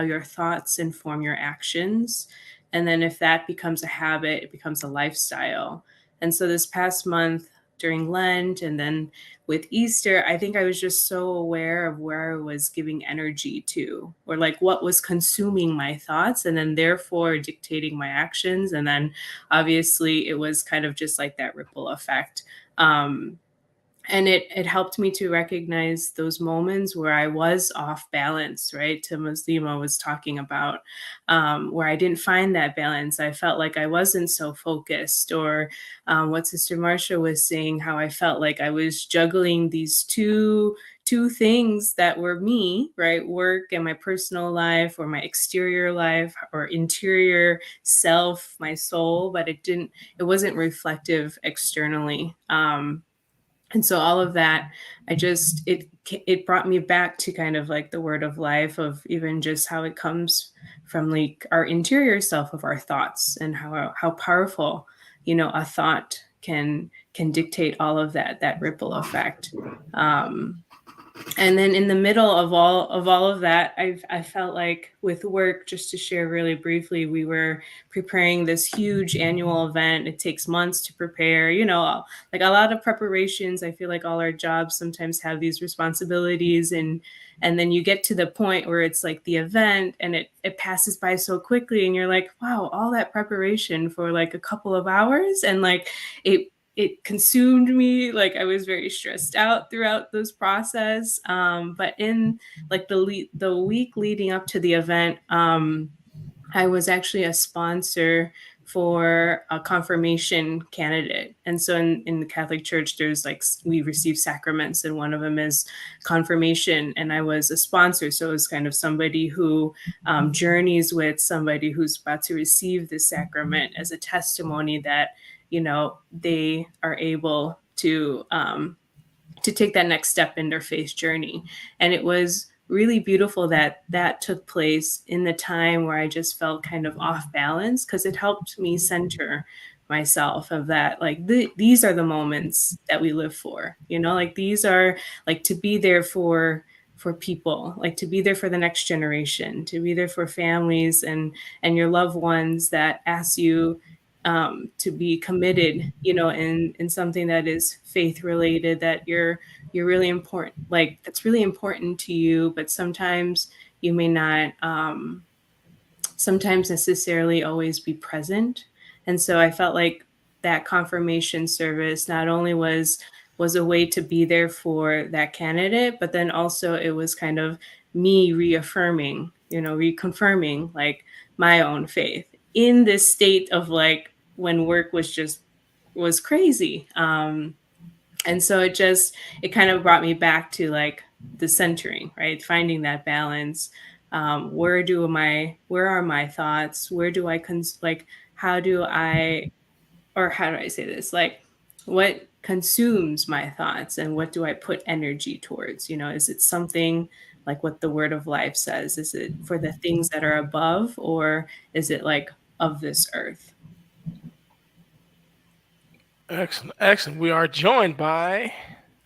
your thoughts inform your actions. And then if that becomes a habit, it becomes a lifestyle. And so this past month during Lent and then with Easter, I think I was just so aware of where I was giving energy to, or like what was consuming my thoughts and then therefore dictating my actions. And then obviously it was kind of just like that ripple effect. And it helped me to recognize those moments where I was off balance, right? Tim Muslima was talking about where I didn't find that balance. I felt like I wasn't so focused, or what Sister Marcia was saying, how I felt like I was juggling these two things that were me, right? Work and my personal life, or my exterior life, or interior self, my soul, but it wasn't reflective externally. And so all of that, it brought me back to kind of like the word of life, of even just how it comes from like our interior self, of our thoughts, and how powerful, a thought can dictate all of that ripple effect. And then in the middle of all of that, I felt like with work, just to share really briefly, we were preparing this huge annual event. It takes months to prepare, like a lot of preparations. I feel like all our jobs sometimes have these responsibilities, and then you get to the point where it's like the event and it passes by so quickly, and you're like, wow, all that preparation for like a couple of hours, and like it consumed me. Like I was very stressed out throughout this process. But in like the week leading up to the event, I was actually a sponsor for a confirmation candidate. And so in the Catholic Church, there's like, we receive sacraments, and one of them is confirmation. And I was a sponsor. So it was kind of somebody who journeys with somebody who's about to receive the sacrament as a testimony that, you know, they are able to take that next step in their faith journey. And it was really beautiful that that took place in the time where I just felt kind of off balance, because it helped me center myself of that, like these are the moments that we live for, you know, like these are like to be there for people, like to be there for the next generation, to be there for families and your loved ones that ask you to be committed, you know, in something that is faith related, that you're really important, like that's really important to you, but sometimes you may not sometimes necessarily always be present. And so I felt like that confirmation service not only was a way to be there for that candidate, but then also it was kind of me reaffirming, you know, reconfirming like my own faith in this state of like when work was crazy. And so it kind of brought me back to like the centering, right? Finding that balance. Where are my thoughts? Where do I how do I say this? Like, what consumes my thoughts and what do I put energy towards? You know, is it something like what the Word of Life says? Is it for the things that are above, or is it like of this earth? Excellent. Excellent. We are joined by,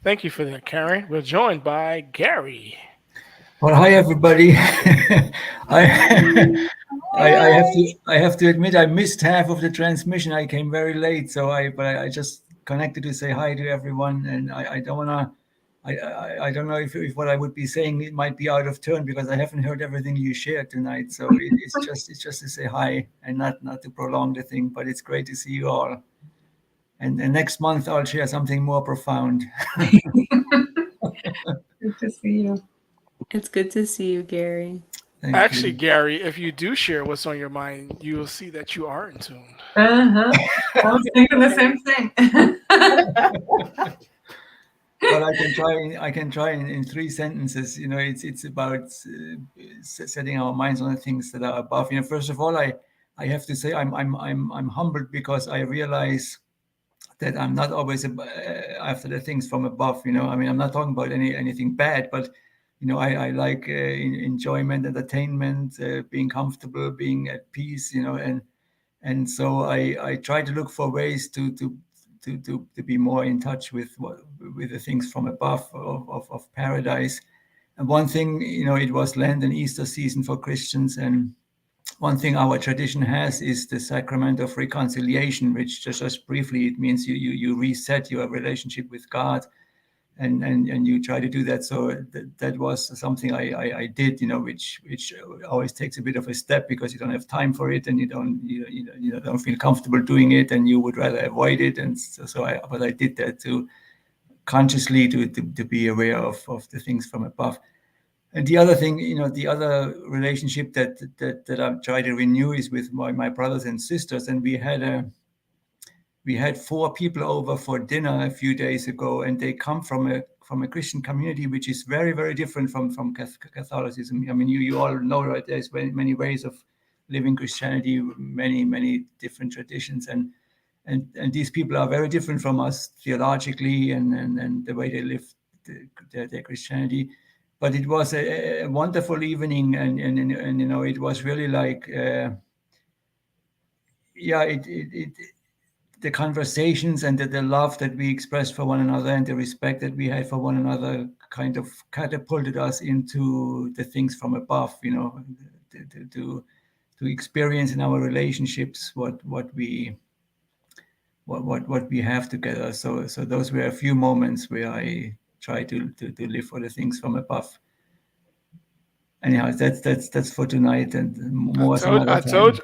thank you for that, Karen. We're joined by Gary. Well, hi, everybody. I have to admit I missed half of the transmission. I came very late, but I just connected to say hi to everyone, and I don't wanna. I don't know if what I would be saying it might be out of turn, because I haven't heard everything you shared tonight. So it's just to say hi and not to prolong the thing. But it's great to see you all. And next month I'll share something more profound. Good to see you. It's good to see you, Gary. Actually, Gary, if you do share what's on your mind, you will see that you are in tune. I was thinking the same thing. But I can try in 3 sentences. You know, it's about setting our minds on the things that are above. You know, first of all, I have to say I'm humbled, because I realize that I'm not always after the things from above. You know, I mean, I'm not talking about anything bad, but you know, I like enjoyment, entertainment, being comfortable, being at peace. You know, and so I try to look for ways to be more in touch with the things from above of paradise. And one thing, you know, it was Lent and Easter season for Christians, and one thing our tradition has is the sacrament of reconciliation, which just briefly, it means you reset your relationship with God, and you try to do that. So that was something I did, you know, which always takes a bit of a step, because you don't have time for it, and you don't feel comfortable doing it, and you would rather avoid it. And but I did that to consciously to be aware of the things from above. And the other thing, you know, the other relationship that I'm trying to renew is with my brothers and sisters. And we had 4 people over for dinner a few days ago, and they come from a Christian community which is very, very different from Catholicism. I mean, you all know, right? There's many ways of living Christianity, many different traditions, and these people are very different from us theologically and the way they live their Christianity. But it was a wonderful evening, and you know, it was really like, the conversations and the love that we expressed for one another and the respect that we had for one another kind of catapulted us into the things from above, you know, to experience in our relationships what we have together. So those were a few moments where I try to live for the things from above. Anyhow, that's for tonight, and more some other time.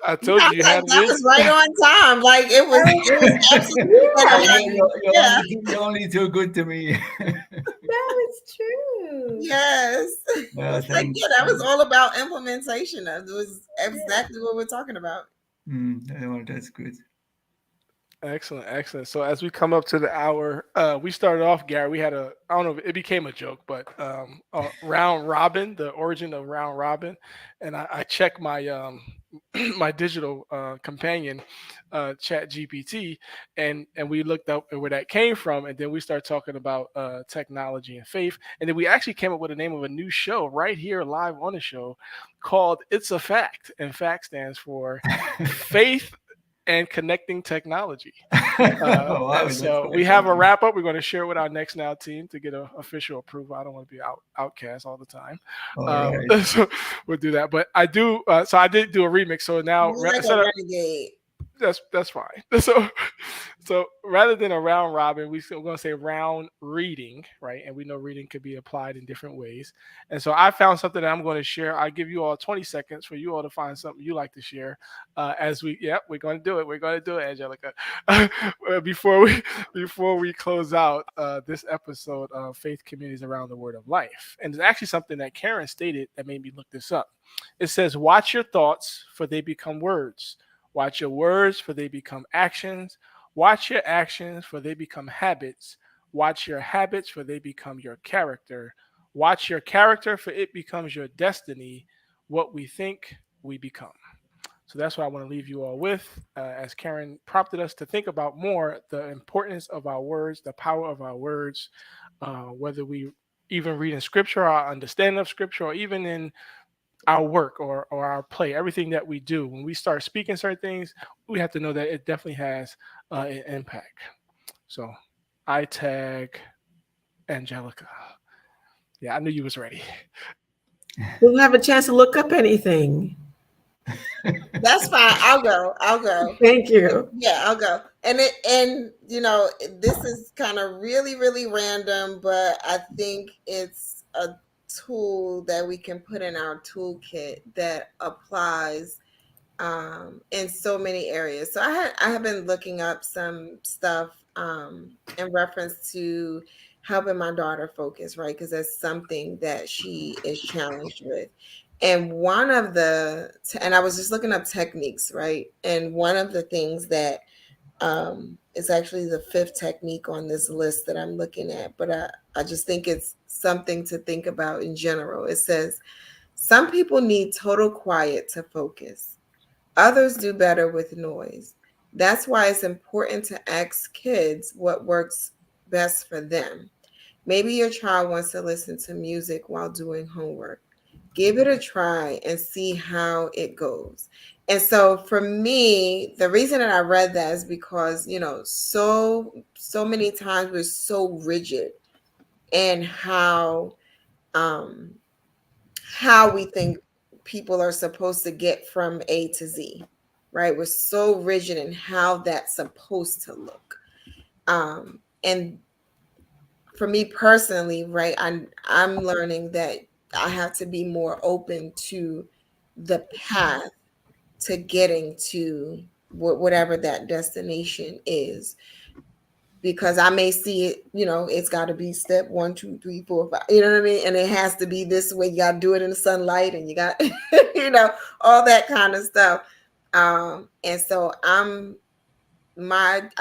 I told you had that was right on time. Like it was absolutely You're only too good to me. That was true. you. Yes. It's like, Thanks. yeah, that was all about implementation. It was exactly what we're talking about. Well, that's good. Excellent, excellent. So as we come up to the hour, we started off, Gary. We had I don't know if it became a joke, but round robin, the origin of round robin, and I checked my my digital companion, Chat GPT, and we looked up where that came from, and then we started talking about technology and faith, and then we actually came up with the name of a new show right here live on the show called "It's a Fact," and fact stands for faith and connecting technology. Wow, And so we have a wrap up. We're going to share it with our Next Now team to get an official approval. I don't want to be outcast all the time. Right. So we'll do that. But I do. So I did do a remix. So now You're like a renegade. that's fine. So rather than a round robin, we're going to say round reading, right? And we know reading could be applied in different ways. And so I found something that I'm going to share. I'll give you all 20 seconds for you all to find something you like to share. We're going to do it. We're going to do it, Angelica. before we close out this episode of Faith Communities Around the Word of Life. And it's actually something that Karen stated that made me look this up. It says, "Watch your thoughts, for they become words. Watch your words, for they become actions. Watch your actions, for they become habits. Watch your habits, for they become your character. Watch your character, for it becomes your destiny. What we think, we become." So that's what I want to leave you all with, as Karen prompted us to think about more the importance of our words, the power of our words, whether we even read in Scripture, our understanding of Scripture, or even in our work or our play, everything that we do. When we start speaking certain things, we have to know that it definitely has an impact. So I tag Angelica. Yeah, I knew you was ready. We'll have a chance to look up anything. That's fine. I'll go. Thank you. Yeah, I'll go. And this is kind of really, really random, but I think it's a tool that we can put in our toolkit that applies in so many areas. So I have been looking up some stuff in reference to helping my daughter focus, right? Because that's something that she is challenged with. And and I was just looking up techniques, right? And one of the things that is actually the 5th technique on this list that I'm looking at, but I just think it's something to think about in general. It says, some people need total quiet to focus. Others do better with noise. That's why it's important to ask kids what works best for them. Maybe your child wants to listen to music while doing homework. Give it a try and see how it goes. And so for me, the reason that I read that is because, so many times we're so rigid in how we think people are supposed to get from A to Z, right? We're so rigid in how that's supposed to look. And for me personally, right, I'm learning that I have to be more open to the path to getting to whatever that destination is, because I may see it, it's got to be step 1, 2, 3, 4, 5, you know what I mean? And it has to be this way. You got to do it in the sunlight, and you got, all that kind of stuff. And so I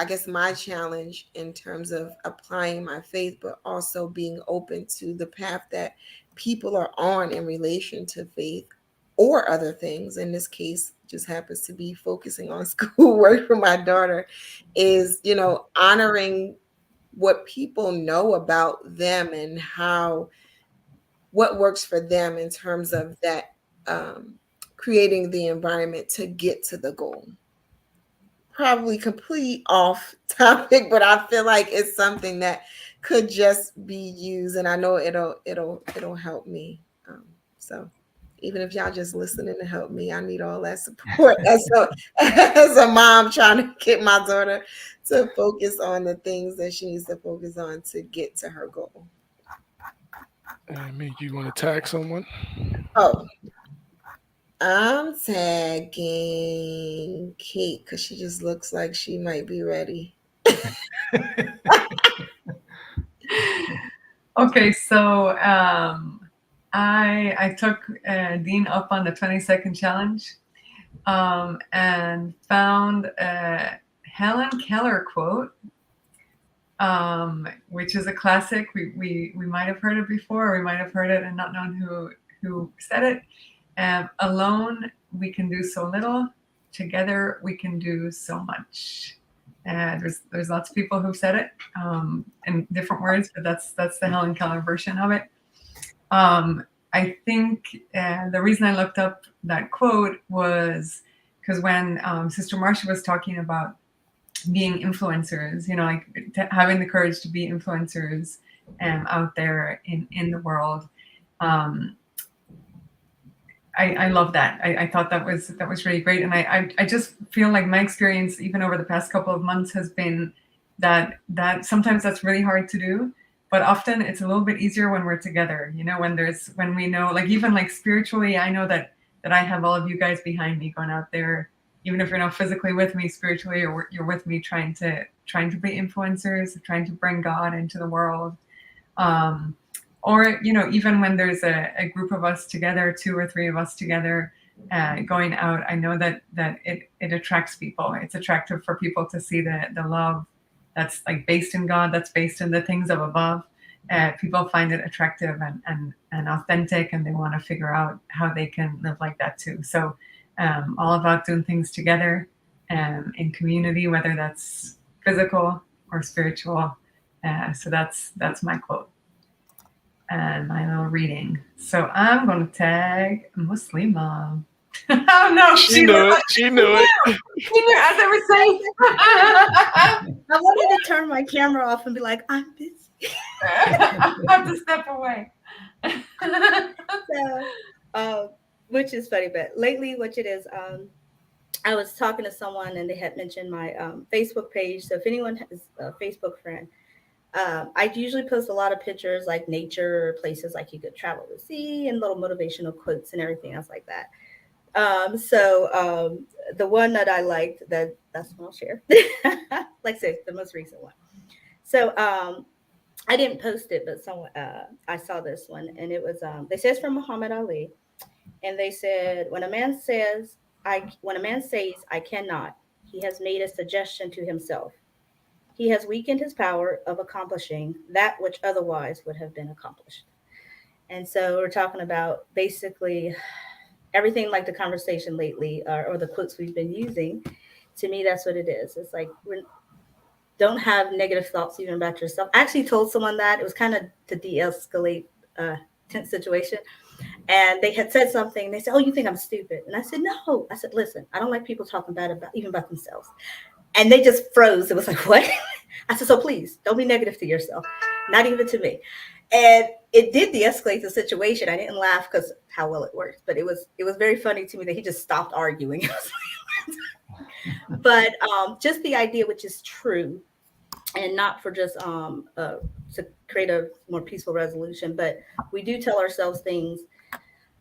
guess my challenge in terms of applying my faith, but also being open to the path that people are on in relation to faith or other things. In this case, just happens to be focusing on schoolwork for my daughter, is, honoring what people know about them and what works for them in terms of that, creating the environment to get to the goal. Probably complete off topic, but I feel like it's something that could just be used, and I know it'll help me. So even if y'all just listening to help me, I need all that support as a mom trying to get my daughter to focus on the things that she needs to focus on to get to her goal. Amy, you want to tag someone? Oh, I'm tagging Kate because she just looks like she might be ready. Okay, so I took Dean up on the 20-second challenge and found a Helen Keller quote, which is a classic. We might have heard it before, or we might have heard it and not known who said it. Alone we can do so little. Together we can do so much. There's lots of people who've said it in different words, but that's the Helen Keller version of it. I think the reason I looked up that quote was because when Sister Marcia was talking about being influencers, like having the courage to be influencers out there in the world. I love that. I thought that was really great. And I just feel like my experience, even over the past couple of months, has been that sometimes that's really hard to do, but often it's a little bit easier when we're together, when we know, like, even like spiritually, I know that I have all of you guys behind me going out there, even if you're not physically with me spiritually, or you're with me trying to be influencers, trying to bring God into the world. Or, even when there's a group of us together, 2 or 3 of us together, going out, I know that it attracts people. It's attractive for people to see the love that's like based in God, that's based in the things of above. People find it attractive and authentic, and they want to figure out how they can live like that too. So all about doing things together in community, whether that's physical or spiritual. So that's my quote and my little reading. So I'm going to tag Muslima. Oh no, she knew it. She knew it. She knew as I was saying. I wanted to turn my camera off and be like, I'm busy. I have to step away. So, which is funny, but lately, which it is, I was talking to someone and they had mentioned my Facebook page. So if anyone has a Facebook friend, I usually post a lot of pictures like nature, places like you could travel to see, and little motivational quotes and everything else like that. So the one that I liked, that's what I'll share. Like I said, the most recent one. So I didn't post it, but someone I saw this one, and it was they said it's from Muhammad Ali, and they said when a man says I cannot, he has made a suggestion to himself. He has weakened his power of accomplishing that which otherwise would have been accomplished. And so we're talking about basically everything like the conversation lately or the quotes we've been using. To me, that's what it is. It's like don't have negative thoughts even about yourself. I actually told someone that. It was kind of to de-escalate a tense situation. And they had said something. They said, oh, you think I'm stupid? And I said, no. I said, listen, I don't like people talking bad about themselves. And they just froze. It was like, what? I said, so please don't be negative to yourself, not even to me. And it did de-escalate the situation. I didn't laugh because how well it worked, but it was very funny to me that he just stopped arguing. But just the idea, which is true, and not for just to create a more peaceful resolution, but we do tell ourselves things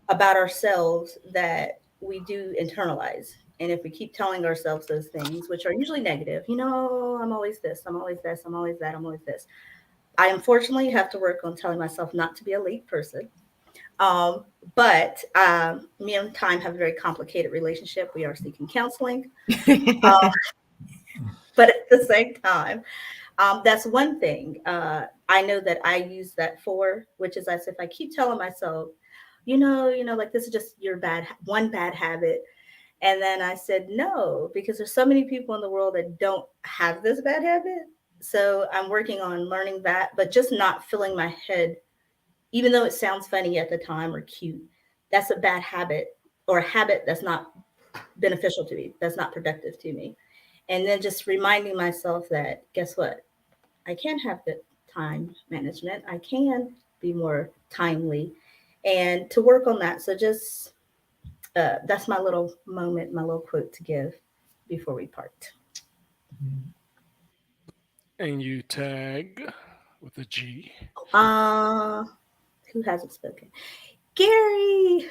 about ourselves that we do internalize. And if we keep telling ourselves those things, which are usually negative, I'm always this, I'm always this, I'm always that, I'm always this. I unfortunately have to work on telling myself not to be a late person. But me and time have a very complicated relationship. We are seeking counseling. But at the same time, that's one thing I know that I use that for, which is as if I keep telling myself, like this is just your one bad habit. And then I said, no, because there's so many people in the world that don't have this bad habit. So I'm working on learning that, but just not filling my head, even though it sounds funny at the time or cute. That's a bad habit, or a habit that's not beneficial to me, that's not productive to me. And then just reminding myself that, guess what? I can have the time management. I can be more timely, and to work on that. So just that's my little moment, my little quote to give before we part. And you tag with a G. Who hasn't spoken? Gary.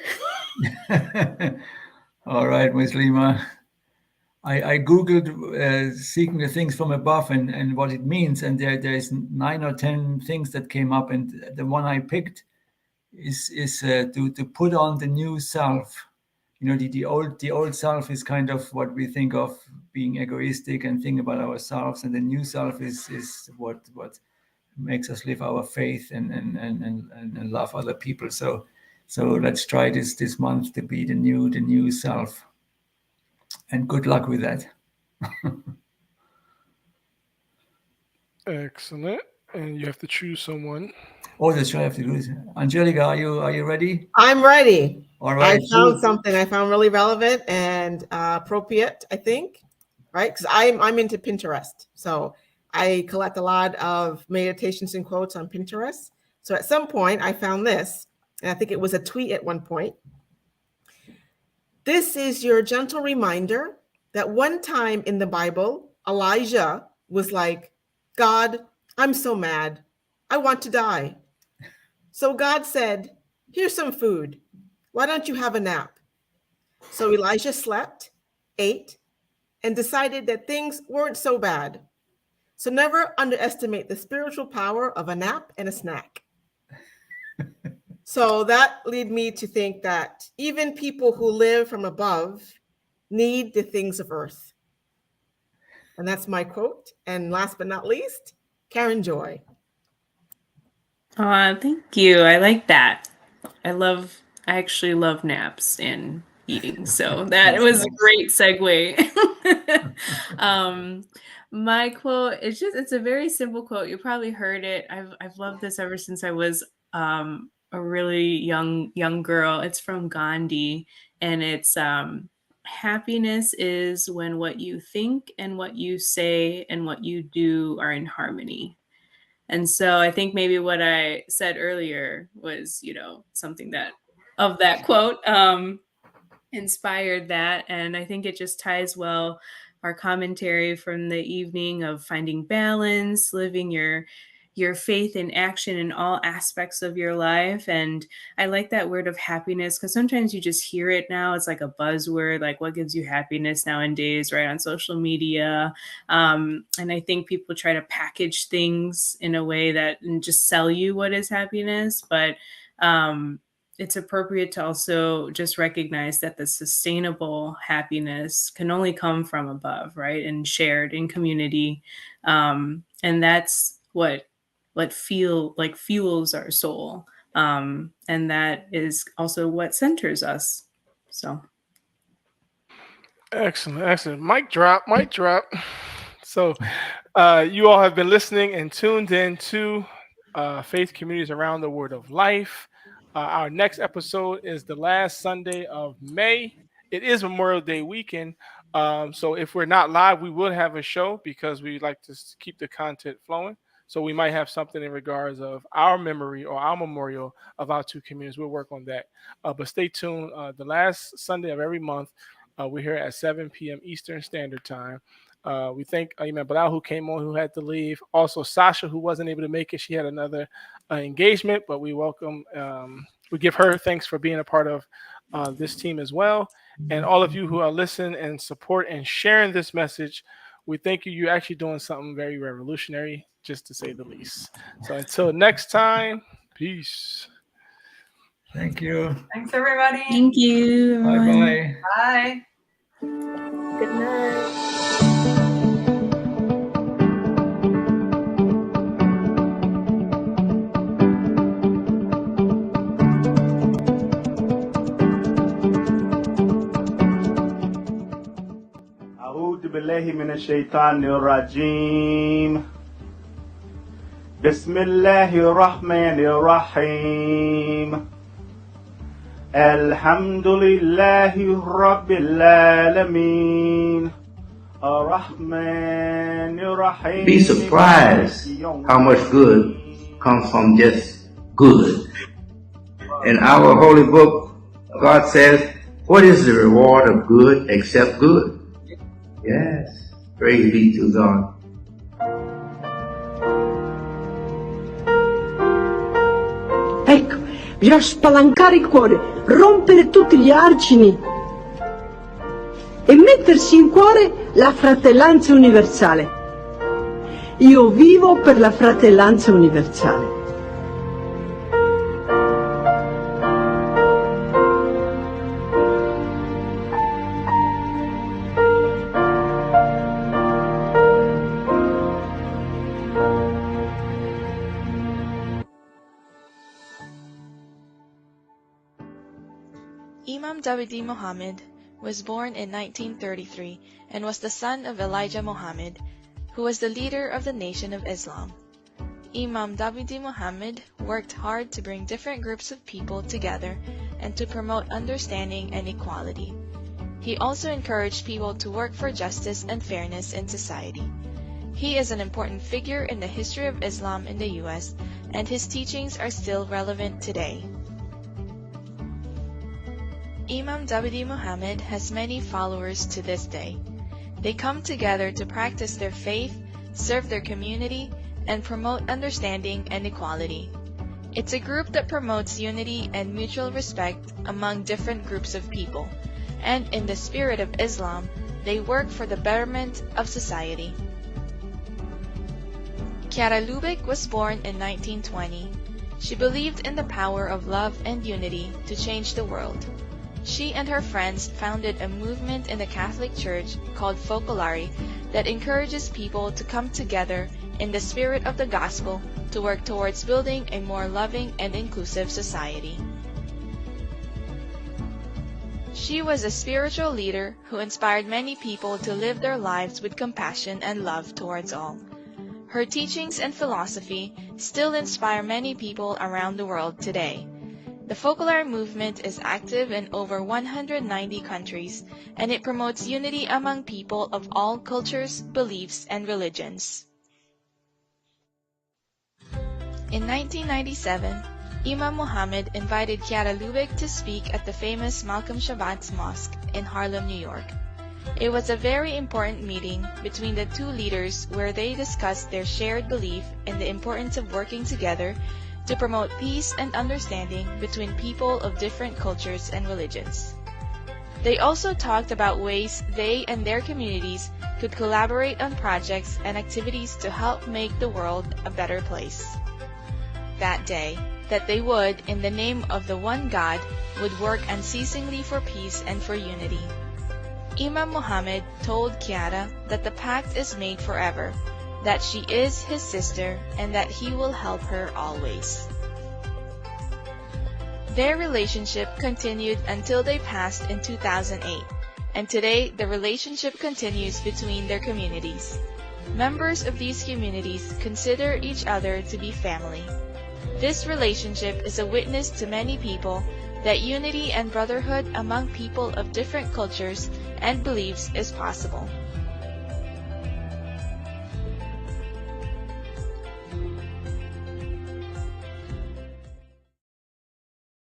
All right, Miss Lima. I googled seeking the things from above and what it means, and there's 9 or 10 things that came up, and the one I picked is to put on the new self. You know, the old self is kind of what we think of being egoistic and think about ourselves, and the new self is what makes us live our faith and love other people. So let's try this month to be the new self. And good luck with that. Excellent. And you have to choose someone. Oh, that's right. I have to do this. Angelica, are you ready? I'm ready. All right. I found something I found really relevant and appropriate, I think, right? Because I'm into Pinterest. So I collect a lot of meditations and quotes on Pinterest. So at some point I found this, and I think it was a tweet at one point. This is your gentle reminder that one time in the Bible, Elijah was like, God, I'm so mad. I want to die. So God said, here's some food. Why don't you have a nap? So Elijah slept, ate, and decided that things weren't so bad. So never underestimate the spiritual power of a nap and a snack. So that led me to think that even people who live from above need the things of earth. And that's my quote. And last but not least, Karen Joy. Thank you. I like that. I actually love naps and eating. So that was a great segue. My quote is it's a very simple quote. You probably heard it. I've loved this ever since I was a really young girl. It's from Gandhi, and it's happiness is when what you think and what you say and what you do are in harmony. And so I think maybe what I said earlier was, something that of that quote inspired that. And I think it just ties well our commentary from the evening of finding balance, living your faith in action in all aspects of your life. And I like that word of happiness because sometimes you just hear it now. It's like a buzzword, like what gives you happiness nowadays, right, on social media. And I think people try to package things in a way that and just sell you what is happiness. But it's appropriate to also just recognize that the sustainable happiness can only come from above, right, and shared in community. And that's what fuels our soul. And that is also what centers us. So. Excellent. Mic drop. So you all have been listening and tuned in to Faith Communities Around the Word of Life. Our next episode is the last Sunday of May. It is Memorial Day weekend. So if we're not live, we will have a show because we like to keep the content flowing. So we might have something in regards of our memory or our memorial of our two communities. We'll work on that. But stay tuned. The last Sunday of every month, we're here at 7 p.m. Eastern Standard Time. We thank Imam Bilal who came on, who had to leave. Also Sasha, who wasn't able to make it. She had another engagement, but we welcome, we give her thanks for being a part of this team as well. And all of you who are listening and support and sharing this message, we thank you. You're actually doing something very revolutionary, just to say the least. So until next time, peace. Thank you. Thanks, everybody. Thank you. Bye-bye. Bye. Good night. أعوذ بالله من الشيطان الرجيم بسم الله الرحمن الرحيم الحمد لله رب العالمين الرحمن الرحيم. Be surprised how much good comes from just good. In our holy book, God says, what is the reward of good except good? Yes, praise be to God. Ecco, bisogna spalancare il cuore, rompere tutti gli argini e mettersi in cuore la fratellanza universale. Io vivo per la fratellanza universale. Imam Dawidi Muhammad was born in 1933 and was the son of Elijah Muhammad, who was the leader of the Nation of Islam. Imam Dawidi Muhammad worked hard to bring different groups of people together and to promote understanding and equality. He also encouraged people to work for justice and fairness in society. He is an important figure in the history of Islam in the U.S., and his teachings are still relevant today. Imam Dawidi Muhammad has many followers to this day. They come together to practice their faith, serve their community, and promote understanding and equality. It's a group that promotes unity and mutual respect among different groups of people, and in the spirit of Islam, they work for the betterment of society. Chiara Lubich was born in 1920. She believed in the power of love and unity to change the world. She and her friends founded a movement in the Catholic Church called Focolare that encourages people to come together in the spirit of the gospel to work towards building a more loving and inclusive society. She was a spiritual leader who inspired many people to live their lives with compassion and love towards all. Her teachings and philosophy still inspire many people around the world today. The Focolare movement is active in over 190 countries, and it promotes unity among people of all cultures, beliefs, and religions. In 1997, Imam Muhammad invited Chiara Lubich to speak at the famous Malcolm Shabbat's Mosque in Harlem, New York. It was a very important meeting between the two leaders where they discussed their shared belief in the importance of working together to promote peace and understanding between people of different cultures and religions. They also talked about ways they and their communities could collaborate on projects and activities to help make the world a better place. That day, that they would, in the name of the one God, would work unceasingly for peace and for unity. Imam Muhammad told Chiara that the pact is made forever, that she is his sister, and that he will help her always. Their relationship continued until they passed in 2008, and today the relationship continues between their communities. Members of these communities consider each other to be family. This relationship is a witness to many people that unity and brotherhood among people of different cultures and beliefs is possible.